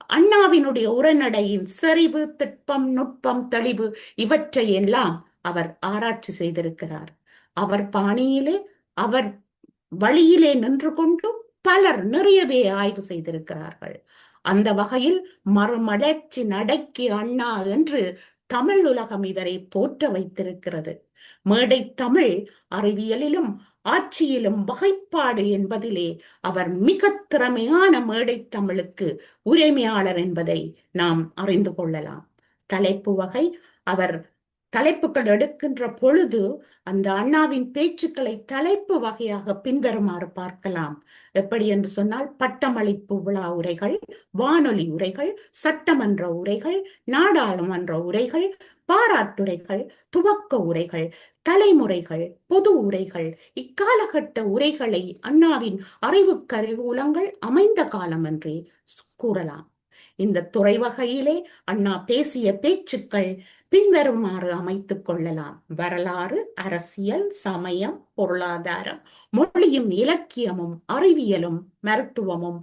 அண்ணாவினுடைய உரைநடையின் செறிவு, திட்பம், நுட்பம், தெளிவு இவற்றை எல்லாம் அவர் ஆராய்ச்சி செய்திருக்கிறார். அவர் பாணியிலே, அவர் வழியிலே நின்று கொண்டு பலர் நிறையவே ஆய்வு செய்திருக்கிறார்கள். அந்த வகையில் மறுமலர்ச்சி நடைக்கு அண்ணா என்று தமிழ் உலகம் இவரை போற்ற வைத்திருக்கிறது. மேடை தமிழ் அறிவியலிலும் ஆட்சியிலும் வகைப்பாடு என்பதிலே அவர் மிக திறமையான மேடை தமிழுக்கு உரிமையாளர் என்பதை நாம் அறிந்து கொள்ளலாம். தலைப்பு வகை அவர் தலைப்புகள் எடுக்கின்ற பொழுது அந்த அண்ணாவின் பேச்சுக்களை தலைப்பு வகையாக பின்வருமாறு பார்க்கலாம். எப்படி என்று சொன்னால், பட்டமளிப்பு விழா உரைகள், வானொலி உரைகள், சட்டமன்ற உரைகள், நாடாளுமன்ற உரைகள், பாராட்டுரைகள், துவக்க உரைகள், தலைமுறைகள், பொது உரைகள், இக்காலகட்ட உரைகளை அண்ணாவின் அறிவு கருவூலங்கள் அமைந்த காலம் என்றே கூறலாம். இந்த துறை வகையிலே அண்ணா பேசிய பேச்சுக்கள் பின்வருமாறு அமைத்துக் கொள்ளலாம். வரலாறு, அரசியல், சமயம், பொருளாதாரம், மொழியும் இலக்கியமும் அறிவியலும் மருத்துவமும்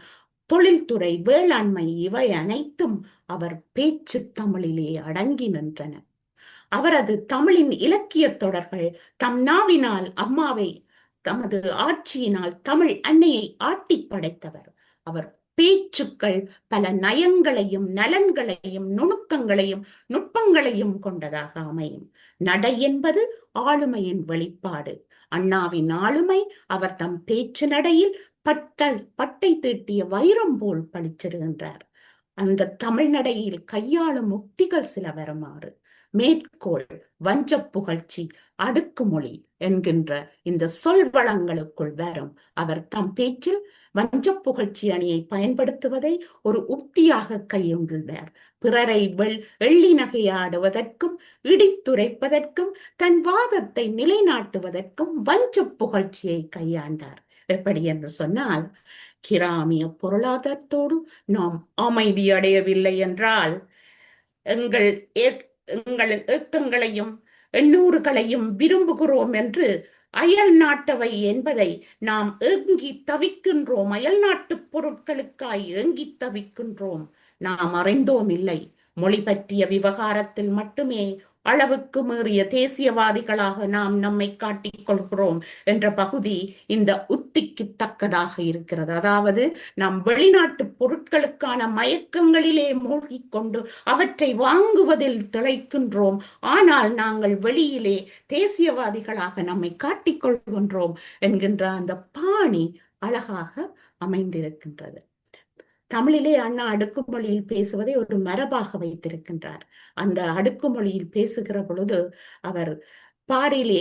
தொழில்துறை, வேளாண்மை இவை அனைத்தும் அவர் பேச்சு தமிழிலே அடங்கி நின்றன. அவரது தமிழின் இலக்கிய தொடர்கள் தம் நாவினால் அம்மாவை, தமது ஆட்சியினால் தமிழ் அன்னையை ஆட்டி படைத்தவர். அவர் பேச்சுக்கள் பல நயங்களையும் நலன்களையும் நுணுக்கங்களையும் நுட்பங்களையும் கொண்டதாக அமையும். நடை என்பது ஆளுமையின் வெளிப்பாடு. அண்ணாவின் ஆளுமை அவர் தம் பேச்சு நடையில் பட்டை தீட்டிய வைரம் போல் பளிச்சிடுகின்றார். அந்த தமிழ் நடையில் கையாளும் உக்திகள் சில வருமாறு: மேற்கோள், வஞ்ச புகழ்ச்சி, அடுக்குமொழி என்கின்ற இந்த சொல் வளங்களுக்குள் வரும். அவர் தம் பேச்சில் வஞ்ச புகழ்ச்சி அணியை பயன்படுத்துவதை ஒரு உக்தியாக கையுள்ளார். பிறரை எள்ளி நகையாடுவதற்கும் இடித்துரைப்பதற்கும் தன் வாதத்தை நிலைநாட்டுவதற்கும் வஞ்ச புகழ்ச்சியை கையாண்டார். எப்படி என்று சொன்னால், கிராமிய பொருளாதாரத்தோடு நாம் அமைதி அடையவில்லை என்றால் எங்களின் ஏக்கங்களையும் எண்ணூறுகளையும் விரும்புகிறோம் என்று அயல் நாட்டவை என்பதை நாம் ஏங்கி தவிக்கின்றோம். அயல் நாட்டு பொருட்களுக்காய் ஏங்கி தவிக்கின்றோம். நாம் அறிந்தோம் இல்லை, மொழி பற்றிய விவகாரத்தில் மட்டுமே அளவுக்கு மீறிய தேசியவாதிகளாக நாம் நம்மை காட்டிக் கொள்கிறோம் என்ற பகுதி இந்த உத்திக்கு தக்கதாக இருக்கிறது. அதாவது, நாம் வெளிநாட்டு பொருட்களுக்கான மயக்கங்களிலே மூழ்கிக் கொண்டு அவற்றை வாங்குவதில் திளைக்கின்றோம். ஆனால் நாங்கள் வெளியிலே தேசியவாதிகளாக நம்மை காட்டிக் கொள்கின்றோம் என்கின்ற அந்த பாணி அழகாக அமைந்திருக்கின்றது. தமிழிலே அண்ணா அடுக்குமொழியில் பேசுவதை ஒரு மரபாக வைத்திருக்கின்றார். அந்த அடுக்குமொழியில் பேசுகிற பொழுது அவர் பரிவிலே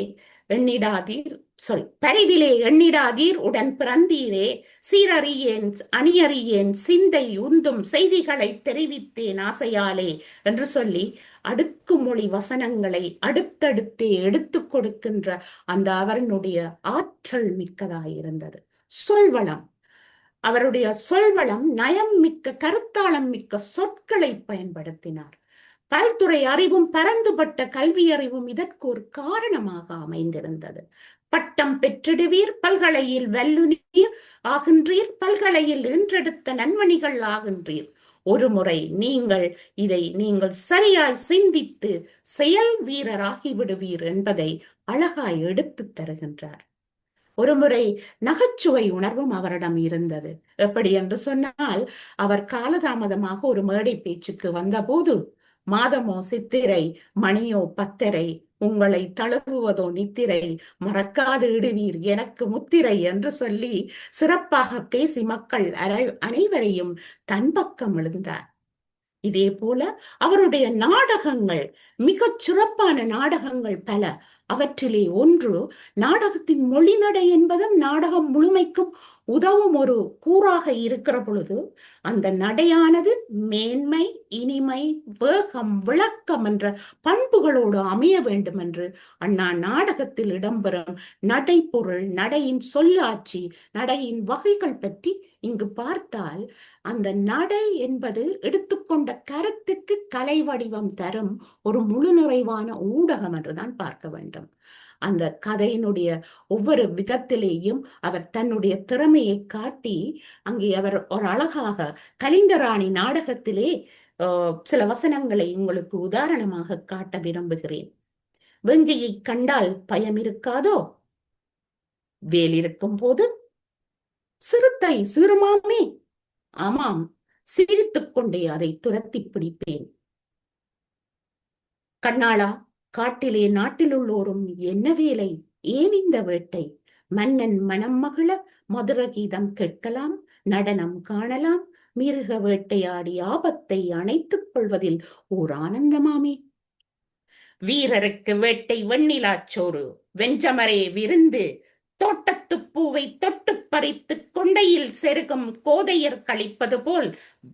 எண்ணிடாதீர் உடன் பிறந்தீரே, சீரறியேன் அணியறியேன் சிந்தை உந்தும் செய்திகளை தெரிவித்தேன் ஆசையாலே என்று சொல்லி அடுக்குமொழி வசனங்களை அடுத்தடுத்தே எடுத்துக் கொடுக்கின்ற அந்த அவருடைய ஆற்றல் மிக்கதாயிருந்தது. சொல்வளம், அவருடைய சொல்வளம் நயம் மிக்க, கருத்தாளம் மிக்க சொற்களை பயன்படுத்தினார். பல்துறை அறிவும் பரந்துபட்ட கல்வி அறிவும் இதற்கு ஒரு காரணமாக அமைந்திருந்தது. பட்டம் பெற்றிடுவீர், பல்கலையில் வல்லுநீர் ஆகின்றீர், பல்கலையில் இன்றெடுத்த நன்மணிகள் ஆகின்றீர். ஒரு முறை நீங்கள் சரியாய் சிந்தித்து செயல் வீரராகி விடுவீர் என்பதை அழகாய் எடுத்து தருகின்றார். ஒருமுறை நகைச்சுவை உணர்வும் அவரிடம் இருந்தது. எப்படி என்று சொன்னால், அவர் காலதாமதமாக ஒரு மேடை பேச்சுக்கு வந்தபோது, மாதமோ சித்திரை, மணியோ 10:30, உங்களை தழுவுவதோ நித்திரை, மறக்காது இடுவீர் எனக்கு முத்திரை என்று சொல்லி சிறப்பாக பேசி மக்கள் அனைவரையும் தன் பக்கம் இழுந்தார். இதே போல அவருடைய நாடகங்கள், மிகச் சிறப்பான நாடகங்கள் பல. அவற்றிலே ஒன்று, நாடகத்தின் மொழிநடை என்பதும் நாடகம் முழுமைக்கும் உதவும் ஒரு கூறாக இருக்கிற பொழுது, அந்த நடையானது மேன்மை, இனிமை, வேகம், விளக்கம் என்ற பண்புகளோடு அமைய வேண்டும் என்று அண்ணா நாடகத்தில் இடம்பெறும் நடைப்பொருள், நடையின் சொல்லாட்சி, நடையின் வகைகள் பற்றி இங்கு பார்த்தால், அந்த நடை என்பது எடுத்துக்கொண்ட கருத்துக்கு கலை வடிவம் தரும் ஒரு முழு நிறைவான ஊடகம் என்றுதான் பார்க்க வேண்டும். அந்த கதையினுடைய ஒவ்வொரு விதத்திலேயும் அவர் தன்னுடைய திறமையை காட்டி, அங்கே அவர் ஒரு அழகாக கலிங்கராணி நாடகத்திலே சில வசனங்களை உங்களுக்கு உதாரணமாக காட்ட விரும்புகிறேன். வெங்கையை கண்டால் பயம் இருக்காதோ, வேல் இருக்கும் போது சிறுத்தை சிறுமாமே, ஆமாம், சிரித்துக் கொண்டே அதை துரத்தி பிடிப்பேன். கண்ணாளா, காட்டிலே நாட்டில் உள்ளோரும் என்ன வேலை, ஏன் இந்த வேட்டை? மன்னன் மனம் மகிழ மதுர கீதம் கேட்கலாம், நடனம் காணலாம், மிருக வேட்டையாடி ஆபத்தை அணைத்துக் கொள்வதில் ஓர் ஆனந்தமாமே. வீரருக்கு வேட்டை வெண்ணிலாச்சோறு, வெஞ்சமரே விருந்து, தோட்டத்துப் பூவை தொட்டுப் பறித்து கொண்டையில் செருகும் கோதையர் கழிப்பது போல்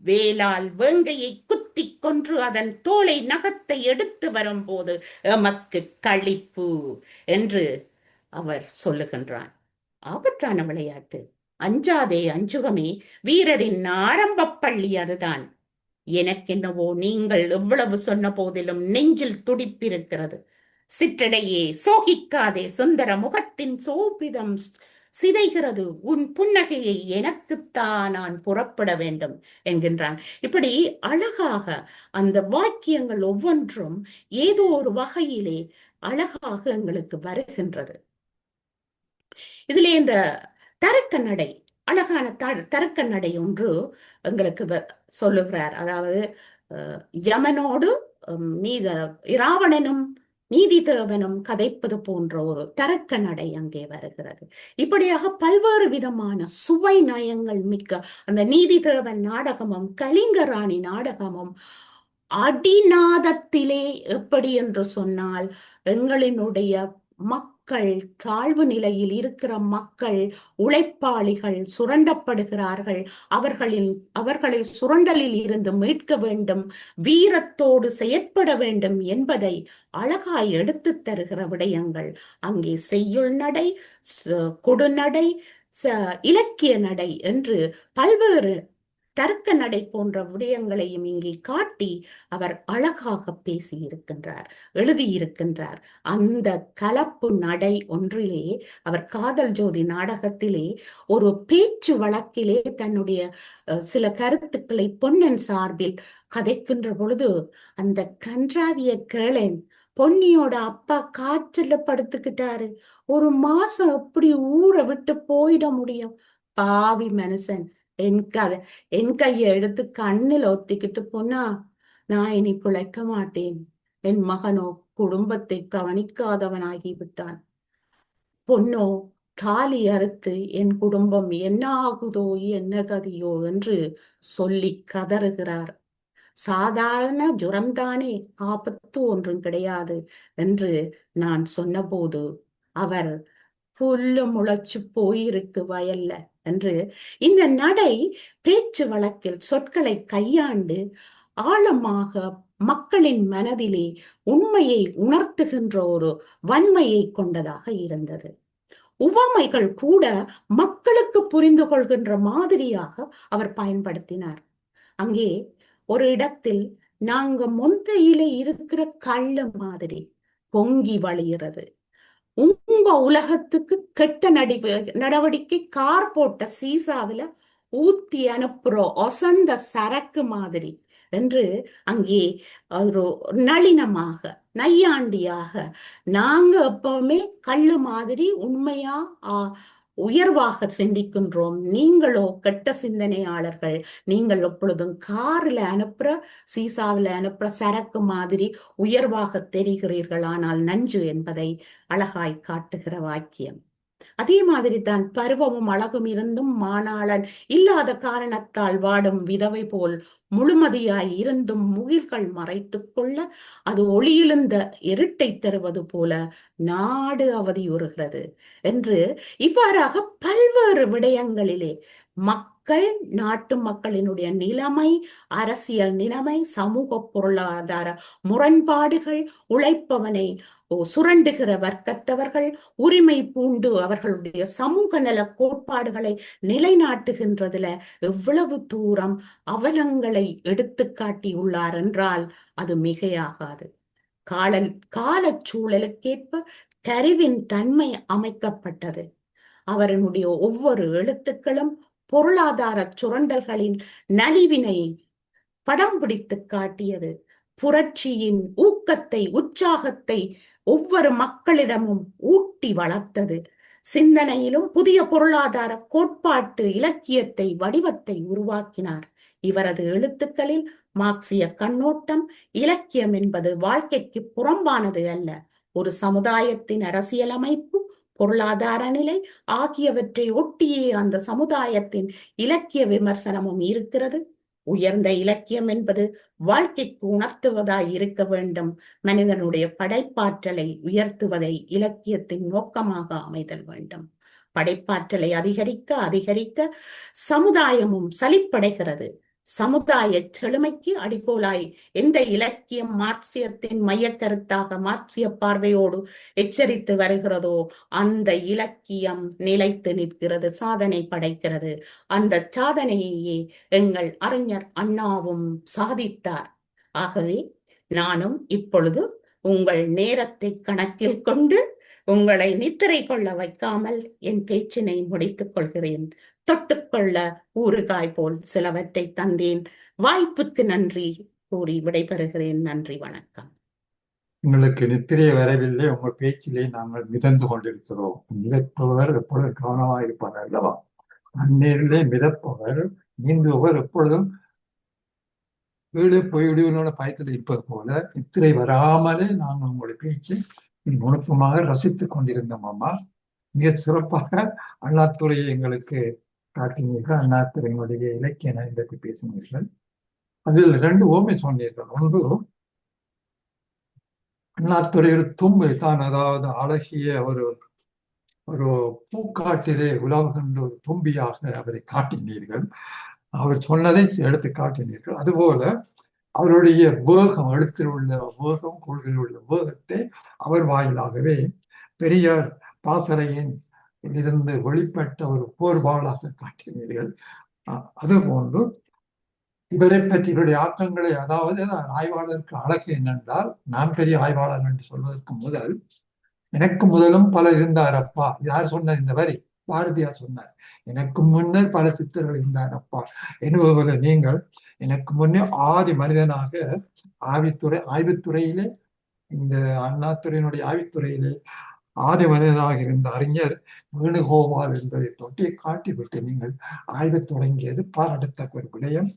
வேலால் வேங்கையை குத்திக் கொன்று அதன் தோலை நகத்தை எடுத்து வரும்போது எமக்கு களிப்பு என்று அவர் சொல்லுகின்றான். ஆபத்தான விளையாட்டு. அஞ்சாதே அஞ்சுகமே, வீரரின் ஆரம்பப் பள்ளி அதுதான். எனக்கென்னவோ நீங்கள் எவ்வளவு சொன்ன போதிலும் நெஞ்சில் துடிப்பிருக்கிறது. சிற்றடையே, சோகிக்காதே, சுந்தர முகத்தின் சோபிதம் சிதைகிறது. உன் புன்னகையை எனக்குத்தான் நான் புறப்பட வேண்டும் என்கின்றான். இப்படி அழகாக அந்த வாக்கியங்கள் ஒவ்வொன்றும் ஏதோ ஒரு வகையிலே அழகாக எங்களுக்கு வருகின்றது. இதிலே இந்த தருக்க நடை, அழகான தருக்க நடை ஒன்று எங்களுக்கு சொல்லுகிறார். அதாவது யமனோடு இராவணனும் நீதி தேவனும் கதைப்பது போன்ற ஒரு தருக்க நடை அங்கே வருகிறது. இப்படியாக பல்வேறு விதமான சுவை நயங்கள் மிக்க அந்த நீதி தேவன் நாடகமும் கலிங்கராணி நாடகமும் அடிநாதத்திலே எப்படி என்று சொன்னால் எங்களினுடைய மக்கள், தாழ்வு நிலையில் இருக்கிற மக்கள், உழைப்பாளிகள் சுரண்டப்படுகிறார்கள். அவர்களை சுரண்டலில் இருந்து மீட்க வேண்டும், வீரத்தோடு செயற்பட வேண்டும் என்பதை அழகாய் எடுத்து தருகிற விடயங்கள் அங்கே செய்யுள் நடை, கொடுநடை, இலக்கிய நடை என்று பல்வேறு தர்க்க நடை போன்ற விடயங்களையும் இங்கே காட்டி அவர் அழகாக பேசியிருக்கின்றார், எழுதியிருக்கின்றார். அந்த கலப்பு நடை ஒன்றிலே அவர் காதல் ஜோதி நாடகத்திலே ஒரு பேச்சு வழக்கிலே தன்னுடைய சில கருத்துக்களை பொன்னன் சார்பில் கதைக்கின்ற பொழுது, அந்த கன்றாவிய கேளேன், பொன்னியோட அப்பா காய்ச்சல படுத்துக்கிட்டாரு, 1 மாசம் எப்படி ஊரை விட்டு போயிட முடியும், பாவி மனுஷன், என் கையை எடுத்து கண்ணில் ஒத்திக்கிட்டு போனா நான் இனி பிழைக்க மாட்டேன், என் மகனோ குடும்பத்தை கவனிக்காதவனாகிவிட்டான், பொன்னோ தாலி அறுத்து என் குடும்பம் என்ன ஆகுதோ என்ன கதியோ என்று சொல்லி கதறுகிறார். சாதாரண ஜுரம்தானே, ஆபத்து ஒன்றும் கிடையாது என்று நான் சொன்னபோது அவர் புல்லு முளைச்சு போயிருக்கு வயல்ல என்று இந்த நடை பேச்சு வழக்கில் சொற்களை கையாண்டு ஆழமாக மக்களின் மனதிலே உண்மையை உணர்த்துகின்ற ஒரு வன்மையை கொண்டதாக இருந்தது. உவமைகள் கூட மக்களுக்கு புரிந்து கொள்கின்ற மாதிரியாக அவர் பயன்படுத்தினார். அங்கே ஒரு இடத்தில் நாங்க மொந்தையில இருக்கிற கள்ள மாதிரி பொங்கி வழிகிறது, உங்க உலகத்துக்கு கெட்ட நடவடிக்கை கார் போட்ட சீசாவில ஊத்தி அனுப்புற ஒசந்த சரக்கு மாதிரி என்று அங்கே ஒரு நளினமாக நையாண்டியாக, நாங்க எப்பவுமே கள்ளு மாதிரி உண்மையா உயர்வாக சிந்திக்கின்றோம், நீங்களோ கெட்ட சிந்தனையாளர்கள், நீங்கள் எப்பொழுதும் கார்ல அனுப்புற சீசாவில அனுப்புற சரக்கு மாதிரி உயர்வாக தெரிகிறீர்கள், ஆனால் நஞ்சு என்பதை அழகாய் காட்டுகிற வாக்கியம். அதே மாதிரி தான் பருவமும் அழகும் இருந்தும் மானாளன் இல்லாத காரணத்தால் வாடும் விதவை போல் முழுமதியாய் இருந்தும் முகில்கள் மறைத்துக் கொள்ள அது ஒளியிழுந்த இருட்டை தருவது போல நாடு அவதியுறுகிறது என்று இவ்வாறாக பல்வேறு விடயங்களிலே மக்கள், நாட்டு மக்களினுடைய நிலைமை, அரசியல் நிலைமை, சமூக பொருளாதார முரண்பாடுகள், உழைப்பவனை சுரண்டுகிற வர்க்கத்தவர்கள், உரிமை பூண்டு அவர்களுடைய சமூக நல கோட்பாடுகளை நிலைநாட்டுகின்றதுல எவ்வளவு தூரம் அவலங்களை எடுத்து காட்டியுள்ளார் என்றால் அது மிகையாகாது. காலச்சூழலுக்கேற்ப கருவின் தன்மை அமைக்கப்பட்டது. அவருடைய ஒவ்வொரு எழுத்துக்களும் பொருளாதார சுரண்டல்களின் நலிவினை படம் பிடித்து காட்டியது. புரட்சியின் ஊக்கத்தை, உற்சாகத்தை ஒவ்வொரு மக்களிடமும் ஊட்டி வளர்த்தது. சிந்தனையிலும் புதிய பொருளாதார கோட்பாட்டு இலக்கியத்தை, வடிவத்தை உருவாக்கினார். இவரது எழுத்துக்களில் மார்க்சிய கண்ணோட்டம், இலக்கியம் என்பது வாழ்க்கைக்கு புறம்பானது அல்ல, ஒரு சமுதாயத்தின் அரசியலமைப்பு, பொருளாதார நிலை ஆகியவற்றை ஒட்டியே அந்த சமுதாயத்தின் இலக்கிய விமர்சனமும் இருக்கிறது. உயர்ந்த இலக்கியம் என்பது வாழ்க்கைக்கு உணர்த்துவதாய் இருக்க வேண்டும். மனிதனுடைய படைப்பாற்றலை உயர்த்துவதை இலக்கியத்தின் நோக்கமாக அமைதல் வேண்டும். படைப்பாற்றலை அதிகரிக்க அதிகரிக்க சமுதாயமும் சலிப்படைகிறது. சமுதாய செழுமைக்கு அடிகோலாய் எந்த இலக்கியம் மார்க்சியத்தின் மையக்கருத்தாக மார்க்சிய பார்வையோடு எச்சரித்து வருகிறதோ அந்த இலக்கியம் நிலைத்து நிற்கிறது, சாதனை படைக்கிறது. அந்த சாதனையையே எங்கள் அறிஞர் அண்ணாவும் சாதித்தார். ஆகவே நானும் இப்பொழுது உங்கள் நேரத்தை கணக்கில் கொண்டு உங்களை நித்திரை கொள்ள வைக்காமல் என் பேச்சினை முடித்துக் கொள்கிறேன். தொட்டுக்கொள்ள ஊறுகாய் போல் சிலவற்றை தந்தேன். வாய்ப்புக்கு நன்றி கூறி விடைபெறுகிறேன். நன்றி, வணக்கம். உங்களுக்கு நித்திரை வரவில்லை, உங்கள் பேச்சிலே நாங்கள் மிதந்து கொண்டிருக்கிறோம். மிதப்பவர் எப்பொழுது கவனமாக இருப்பார் அல்லவா? அந்நீரிலே மிதப்பவர் நீந்துபவர் எப்பொழுதும் வீடு போய்விடுவனோட பயத்தில் இருப்பது போல நித்திரை வராமலே நாங்கள் உங்களுடைய பேச்சை நுணுக்கமாக ரசித்துக் கொண்டிருந்தோம். அம்மா, மிக சிறப்பாக அண்ணாதுரையை எங்களுக்கு காட்டினீர்கள். அண்ணாதுரையினுடைய இலக்கிய நயம் பற்றி பேசினீர்கள். அதில் 2 ஓமை சொன்னீர்கள். ஒன்று, அண்ணாதுரையோட தும்பை தான், அதாவது அழகிய ஒரு பூக்காட்டிலே உலாவுகின்ற ஒரு தும்பியாக அவரை காட்டினீர்கள். அவர் சொன்னதை எடுத்து காட்டினீர்கள். அதுபோல அவருடைய வேகம், எழுத்தில் உள்ள வேகம், கொள்கையில் உள்ள வேகத்தை அவர் வாயிலாகவே பெரியார் பாசறையின் இருந்து வெளிப்பட்ட ஒரு போர்வாளாக காட்டினீர்கள். அதுபோன்று இவரை பற்றி இவருடைய ஆக்கங்களை, அதாவது ஆய்வாளருக்கு அழகு என்னென்றால், நான் பெரிய ஆய்வாளர் என்று சொல்வதற்கு முதல் எனக்கு முதலும் பலர் இருந்தாரப்பா. யார் சொன்னார் இந்த வரி? பாரதியார் சொன்னார். எனக்கு முன்னர் பல சித்தர்கள் இருந்தாரப்பா என்பதுபோல நீங்கள் எனக்கு முன்னே ஆதி மனிதனாக ஆய்வுத்துறையிலே, இந்த அண்ணாதுரையினுடைய ஆய்வுத்துறையிலே ஆதி மனிதனாக இருந்த அறிஞர் வேணுகோபால் என்பதை தொட்டி காட்டிவிட்டு நீங்கள் ஆய்வு தொடங்கியது பாராட்டத்தக்க ஒரு விடயம்.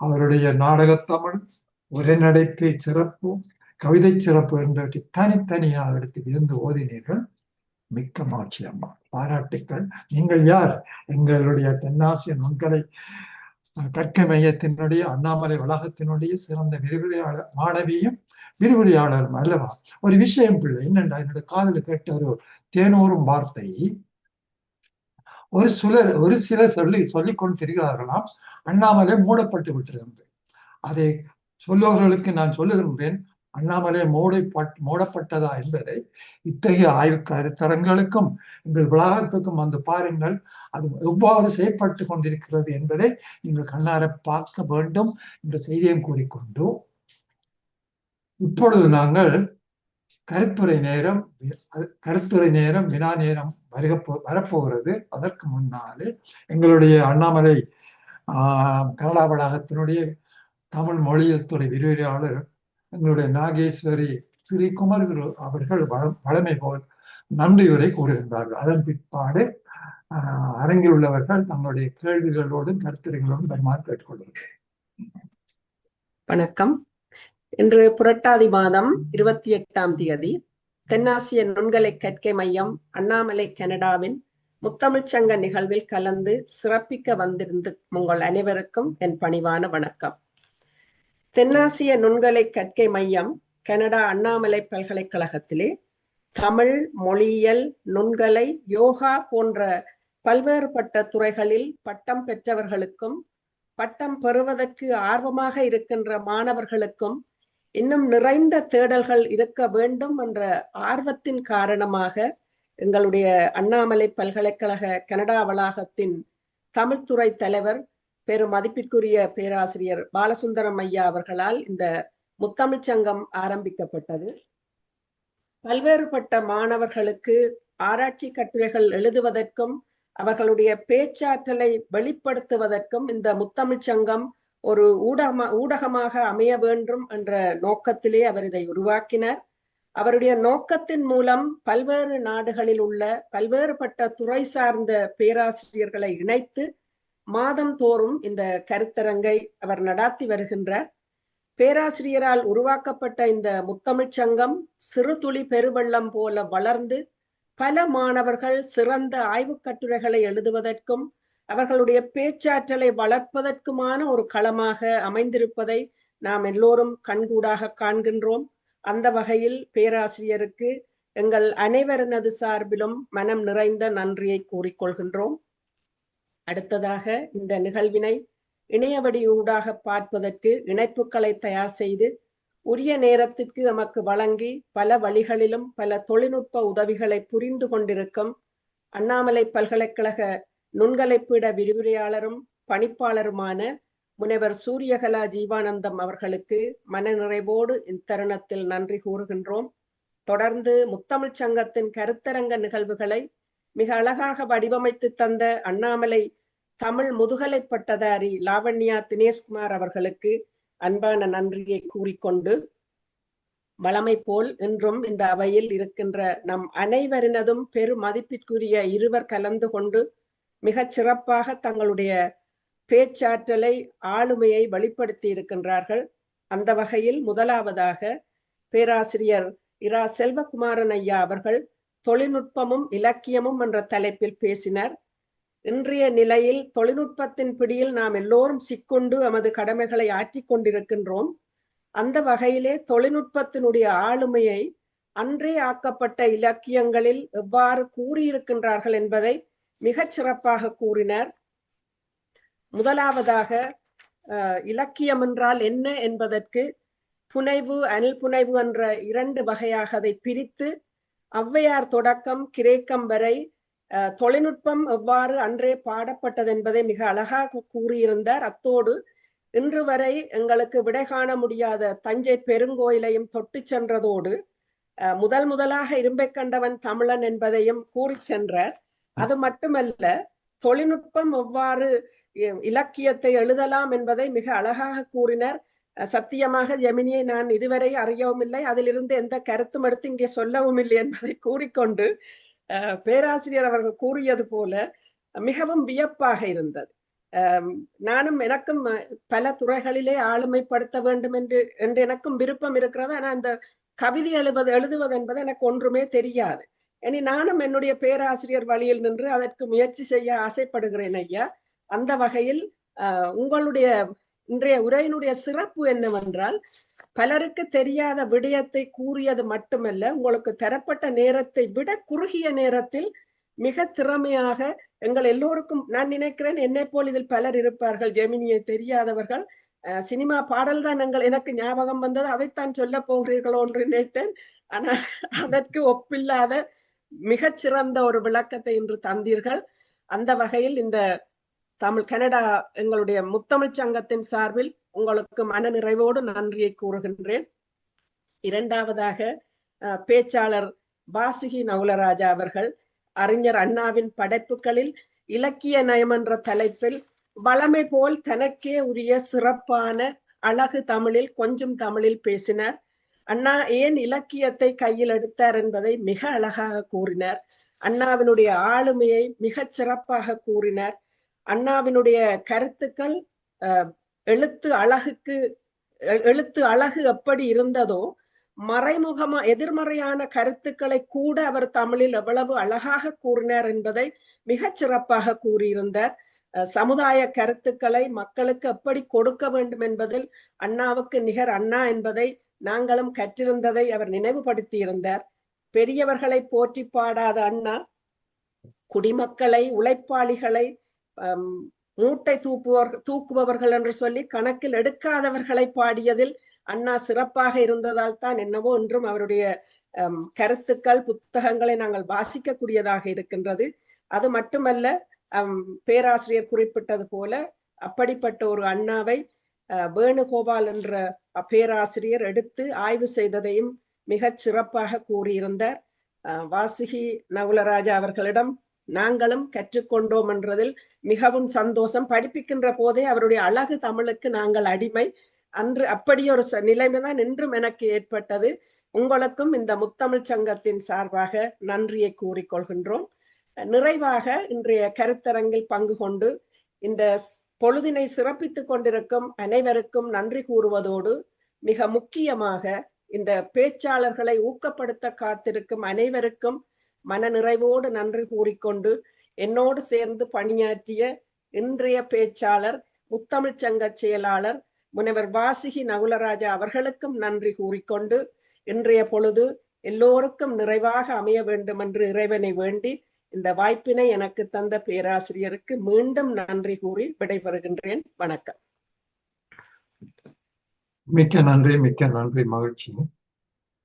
அவருடைய நாடகத்தமிழ், உரைநடைப்பை சிறப்பு, கவிதை சிறப்பு என்பவற்றை தனித்தனியாக எடுத்து இருந்து ஓதினீர்கள். மிக்க மகிழ்ச்சி அம்மா, பாராட்டுக்கள். நீங்கள் யார்? எங்களுடைய தென்னாசிய நுண்கலை கற்கை மையத்தினுடைய அண்ணாமலை வளாகத்தினுடைய சிறந்த விரிவுரையாளர், மாணவியும் விரிவுரையாளரும் அல்லவா? ஒரு விஷயம் பிள்ளை என்னண்டா, என்னுடைய காதல் கேட்ட ஒரு தேனூரும் வார்த்தை ஒரு சிலர் சொல்லிக் கொண்டு திரிகிறார்களாம், அண்ணாமலை மூடப்பட்டு விட்டது. அதை சொல்லுவவர்களுக்கு நான் சொல்லுகின்றேன், அண்ணாமலை மூடப்பட்டதா என்பதை இத்தகைய ஆய்வு கருத்தரங்களுக்கும் எங்கள் வளாகத்துக்கும் வந்து பாருங்கள். அது எவ்வாறு செயற்பட்டு கொண்டிருக்கிறது என்பதை நீங்கள் கண்ணார பார்க்க வேண்டும் என்ற செய்தியும் கூறிக்கொண்டு, இப்பொழுது நாங்கள் கருத்துரை நேரம் வினா நேரம் வரப்போகிறது. அதற்கு முன்னாலே எங்களுடைய அண்ணாமலை கனடா வளாகத்தினுடைய தமிழ் மொழியியல் துறை விரிவுரையாளர் எங்களுடைய நாகேஸ்வரி ஸ்ரீகுமார் அவர்கள் வழமை போல் நன்றியுரை கூறுகின்றார்கள். அதன் பிற்பாடு அரங்கில் உள்ளவர்கள் தங்களுடைய கேள்விகளோடும் கருத்துரைகளோடும் வருமாறு கேட்டுக்கொள்வார்கள். வணக்கம். இன்று புரட்டாதி மாதம் 28ஆம் தேதி தென்னாசிய நுண்கலை கற்கை மையம் அண்ணாமலை கனடாவின் முத்தமிழ்ச் சங்க நிகழ்வில் கலந்து சிறப்பிக்க வந்திருந்து உங்கள் அனைவருக்கும் என் பணிவான வணக்கம். தென்னாசிய நுண்கலை கற்கை மையம் கனடா அண்ணாமலை பல்கலைக்கழகத்திலே தமிழ், மொழியியல், நுண்கலை, யோகா போன்ற பல்வேறுபட்ட துறைகளில் பட்டம் பெற்றவர்களுக்கும் பட்டம் பெறுவதற்கு ஆர்வமாக இருக்கின்ற மாணவர்களுக்கும் இன்னும் நிறைந்த தேடல்கள் இருக்க வேண்டும் என்ற ஆர்வத்தின் காரணமாக எங்களுடைய அண்ணாமலை பல்கலைக்கழக கனடா வளாகத்தின் தமிழ்துறை தலைவர் பெரும் மதிப்பிற்குரிய பேராசிரியர் பாலசுந்தரம் ஐயா அவர்களால் இந்த முத்தமிழ்ச் சங்கம் ஆரம்பிக்கப்பட்டது. பல்வேறுபட்ட மாணவர்களுக்கு ஆராய்ச்சி கட்டுரைகள் எழுதுவதற்கும் அவர்களுடைய பேச்சாற்றலை வெளிப்படுத்துவதற்கும் இந்த முத்தமிழ்ச் சங்கம் ஒரு ஊடகமாக அமைய வேண்டும் என்ற நோக்கத்திலே அவர் இதை உருவாக்கினார். அவருடைய நோக்கத்தின் மூலம் பல்வேறு நாடுகளில் உள்ள பல்வேறுபட்ட துறை சார்ந்த பேராசிரியர்களை இணைத்து மாதம் தோறும் இந்த கருத்தரங்கை அவர் நடாத்தி வருகின்றார். பேராசிரியரால் உருவாக்கப்பட்ட இந்த முத்தமிழ்ச் சங்கம் சிறு துளி பெருவெள்ளம் போல வளர்ந்து பல மாணவர்கள் சிறந்த ஆய்வு கட்டுரைகளை எழுதுவதற்கும் அவர்களுடைய பேச்சாற்றலை வளர்ப்பதற்குமான ஒரு களமாக அமைந்திருப்பதை நாம் எல்லோரும் கண்கூடாக காண்கின்றோம். அந்த வகையில் பேராசிரியருக்கு எங்கள் அனைவரினது சார்பிலும் மனம் நிறைந்த நன்றியை கூறிக்கொள்கின்றோம். அடுத்ததாக இந்த நிகழ்வினை இணையவழி ஊடாக பார்ப்பதற்கு இணைப்புகளை தயார் செய்து உரிய நேரத்திற்கு நமக்கு வழங்கி பல வழிகளிலும் பல தொழில்நுட்ப உதவிகளை புரிந்து கொண்டிருக்கும் அண்ணாமலை பல்கலைக்கழக நுண்கலைப்பீட விரிவுரையாளரும் பணிப்பாளருமான முனைவர் சூரியகலா ஜீவானந்தம் அவர்களுக்கு மனநிறைவோடு இத்தருணத்தில் நன்றி கூறுகின்றோம். தொடர்ந்து முத்தமிழ்ச் சங்கத்தின் கருத்தரங்க நிகழ்வுகளை மிக அழகாக வடிவமைத்து தந்த அண்ணாமலை தமிழ் முதுகலை பட்டதாரி லாவண்யா தினேஷ்குமார் அவர்களுக்கு அன்பான நன்றியை கூறிக்கொண்டு, வளமை போல் இன்றும் இந்த அவையில் இருக்கின்ற நம் அனைவரினதும் பெரு மதிப்பிற்குரிய இருவர் கலந்து கொண்டு மிகச் சிறப்பாக தங்களுடைய பேச்சாற்றலை ஆளுமையை வெளிப்படுத்தி இருக்கின்றார்கள். அந்த வகையில் முதலாவதாக பேராசிரியர் இரா செல்வகுமாரன் ஐயா அவர்கள் தொழில்நுட்பமும் இலக்கியமும் என்ற தலைப்பில் பேசினர். இன்றைய நிலையில் தொழில்நுட்பத்தின் பிடியில் நாம் எல்லோரும் சிக்கொண்டு நமது கடமைகளை ஆற்றிக் கொண்டிருக்கின்றோம். அந்த வகையிலே தொழில்நுட்பத்தினுடைய ஆளுமையை அன்றே ஆக்கப்பட்ட இலக்கியங்களில் எவ்வாறு கூறியிருக்கின்றார்கள் என்பதை மிகச் சிறப்பாக கூறினார். முதலாவதாக இலக்கியம் என்றால் என்ன என்பதற்கு புனைவு, அனில் புனைவு என்ற 2 வகையாக அதை பிரித்து ஔவையார் தொடக்கம் கிரேக்கம் வரை தொழில்நுட்பம் எவ்வாறு அன்றே பாடப்பட்டது என்பதை மிக அழகாக கூறியிருந்தார். அத்தோடு இன்று வரை எங்களுக்கு விடை காண முடியாத தஞ்சை பெருங்கோயிலையும் தொட்டு சென்றதோடு முதலாக இரும்பை கண்டவன் தமிழன் என்பதையும் கூறி சென்றார். அது மட்டுமல்ல, தொழில்நுட்பம் எவ்வாறு இலக்கியத்தை எழுதலாம் என்பதை மிக அழகாக கூறினர். சத்தியமாக ஜெமினியை நான் இதுவரை அறியவும் இல்லை, அதிலிருந்து எந்த கருத்தும் எடுத்து இங்கே சொல்லவும் இல்லை என்பதை கூறிக்கொண்டு பேராசிரியர் அவர்கள் கூறியது போல மிகவும் வியப்பாக இருந்தது. எனக்கும் பல துறைகளிலே ஆளுமைப்படுத்த வேண்டும் என்று எனக்கும் விருப்பம் இருக்கிறது. ஆனா அந்த கவிதை எழுதுவது என்பது எனக்கு ஒன்றுமே தெரியாது. இனி நானும் என்னுடைய பேராசிரியர் வழியில் நின்று அதற்கு முயற்சி செய்ய ஆசைப்படுகிறேன் ஐயா. அந்த வகையில் உங்களுடைய இன்றைய உரையினுடைய சிறப்பு என்னவென்றால், பலருக்கு தெரியாத விடயத்தை கூறியது மட்டுமல்ல, உங்களுக்கு தரப்பட்ட நேரத்தை விட குறுகிய நேரத்தில் மிக திறமையாக எங்கள் எல்லோருக்கும், நான் நினைக்கிறேன் என்னை போல் இதில் பலர் இருப்பார்கள் ஜெமினியை தெரியாதவர்கள். சினிமா பாடல் தான் எனக்கு ஞாபகம் வந்தது, அதைத்தான் சொல்ல போகிறீர்களோ என்று நினைத்தேன். ஆனால் அதற்கு ஒப்பில்லாத மிகச்சிறந்த ஒரு விளக்கத்தை இன்று தந்தீர்கள். அந்த வகையில் இந்த கனடா எங்களுடைய முத்தமிழ்ச் சங்கத்தின் சார்பில் உங்களுக்கு மன நிறைவோடு நன்றியை கூறுகின்றேன். இரண்டாவதாக பேச்சாளர் வாசுகி நவுலராஜா அவர்கள் அறிஞர் அண்ணாவின் படைப்புகளில் இலக்கிய நயம் என்ற தலைப்பில் வளமை போல் தனக்கே உரிய சிறப்பான அழகு தமிழில் கொஞ்சம் தமிழில் பேசினார். அண்ணா ஏன் இலக்கியத்தை கையில் எடுத்தார் என்பதை மிக அழகாக கூறினார். அண்ணாவினுடைய ஆளுமையை மிகச் சிறப்பாக கூறினார். அண்ணாவினுடைய கருத்துக்கள் எழுத்து அழகு எப்படி இருந்ததோ, எதிர்மறையான கருத்துக்களை கூட அவர் தமிழில் எவ்வளவு அழகாக கூறினார் என்பதை மிகச் சிறப்பாக கூறியிருந்தார். சமுதாய கருத்துக்களை மக்களுக்கு எப்படி கொடுக்க வேண்டும் என்பதில் அண்ணாவுக்கு நிகர் அண்ணா என்பதை நாங்களும் கற்றிருந்ததை அவர் நினைவுபடுத்தி இருந்தார். பெரியவர்களை போற்றி பாடாத அண்ணா குடிமக்களை, உழைப்பாளிகளை, மூட்டை தூக்குபவர்கள் என்று சொல்லி கணக்கில் எடுக்காதவர்களை பாடியதில் அண்ணா சிறப்பாக இருந்ததால் தான் என்னவோ இன்றும் அவருடைய கருத்துக்கள், புத்தகங்களை நாங்கள் வாசிக்கக்கூடியதாக இருக்கின்றது. அது மட்டுமல்ல, பேராசிரியர் குறிப்பிட்டது போல அப்படிப்பட்ட ஒரு அண்ணாவை வேணுகோபால் என்ற பேராசிரியர் எடுத்து ஆய்வு செய்ததையும் மிகச் சிறப்பாக கூறியிருந்தார். வாசுகி நவுலராஜா அவர்களிடம் நாங்களும் கற்றுக்கொண்டோம் என்றதில் மிகவும் சந்தோஷம். படிப்பிக்கின்ற போதே அவருடைய அழகு தமிழுக்கு நாங்கள் அடிமை. அன்று அப்படி ஒரு நிலைமைதான் இன்றும் எனக்கு ஏற்பட்டது. உங்களுக்கும் இந்த முத்தமிழ்ச் சங்கத்தின் சார்பாக நன்றியை கூறிக்கொள்கின்றோம். நிறைவாக இன்றைய கருத்தரங்கில் பங்கு கொண்டு இந்த பொழுதினை சிறப்பித்துக் கொண்டிருக்கும் அனைவருக்கும் நன்றி கூறுவதோடு, மிக முக்கியமாக இந்த பேச்சாளர்களை ஊக்கப்படுத்த காத்திருக்கும் அனைவருக்கும் மன நிறைவோடு நன்றி கூறிக்கொண்டு, என்னோடு சேர்ந்து பணியாற்றிய இன்றைய பேச்சாளர் முத்தமிழ்ச் சங்க செயலாளர் முனைவர் வாசுகி நகுலராஜா அவர்களுக்கும் நன்றி கூறிக்கொண்டு இன்றைய பொழுது எல்லோருக்கும் நிறைவாக அமைய வேண்டும் என்று இறைவனை வேண்டி இந்த வாய்ப்பினை எனக்கு தந்த பேராசிரியருக்கு மீண்டும் நன்றி கூறி விடைபெறுகின்றேன். வணக்கம். மிக்க நன்றி, மகிழ்ச்சி.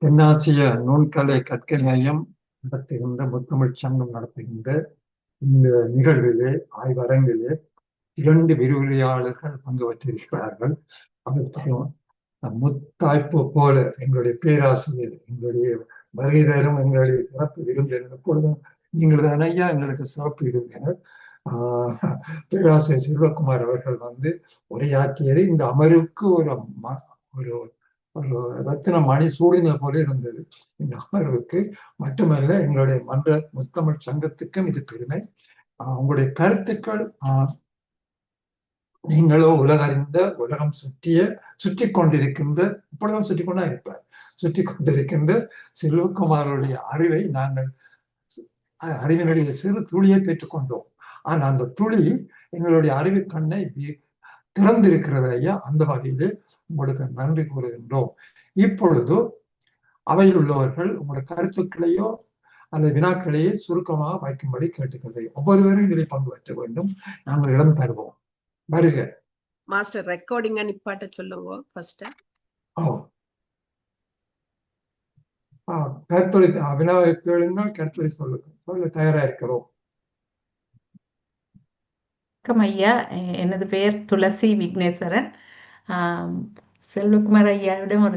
தென்னாசிய நூல்கலை கற்கை மையம் நடத்துகின்ற முத்தமிழ்ச் சங்கம் நடத்துகின்ற இந்த நிகழ்விலே ஆய்வரங்கிலே 2 விரிவுரையாளர்கள் பங்கு பெற்றிருக்கிறார்கள். முத்தாய்ப்பு போல எங்களுடைய பேராசிரியர், எங்களுடைய வருகைதரும் எங்களுடைய சிறப்பு விருந்தினர், எப்பொழுதும் நீங்கள் தான் ஐயா எங்களுக்கு சிறப்பு விருந்தினர். பேராசிரியர் செல்வகுமார் அவர்கள் உரையாற்றியது இந்த அமர்வுக்கு ஒரு ஒரு ரத்தின மணி சூடின போல இருந்தது. இந்த அமர்வுக்கு மட்டுமல்ல, எங்களுடைய மன்ற முத்தமிழ் சங்கத்துக்கும் இது பெருமை. உங்களுடைய கருத்துக்கள் நீங்களோ உலகறிந்த உலகம் சுற்றி கொண்டிருக்கின்ற, இப்பொழுதும் சுற்றி கொண்டா இருப்பார், சுற்றி கொண்டிருக்கின்ற செல்வகுமாரோடைய அறிவை நாங்கள் அறிவினுடைய சிறு துளியை பெற்றுக்கொண்டோம். ஆனா அந்த துளி எங்களுடைய அறிவு கண்ணை திறந்திருக்கிறது ஐயா. அந்த வகையிலே உங்களுக்கு நன்றி கூறுகின்றோம். இப்பொழுது அவையில் உள்ளவர்கள் உங்களுடைய கருத்துக்களையோ அல்லது வினாக்களையே சுருக்கமாக வைக்கும்படி கேட்டுக்கிறேன். ஒவ்வொருவரும் இதில் பங்கு பெற்ற வேண்டும். நாங்கள் இடம் தருவோம். வருக மாஸ்டர். ரெக்கார்டிங் நிப்பாட்ட சொல்லுங்க ஃபர்ஸ்ட். கருத்துரை வினாவை கேளுங்கள், கருத்துரை சொல்ல தயாரா இருக்கிறோம். வணக்கம் ஐயா, எனது பெயர் துளசி விக்னேஸ்வரன். செல்வகுமார் ஐயாவிடம் ஒரு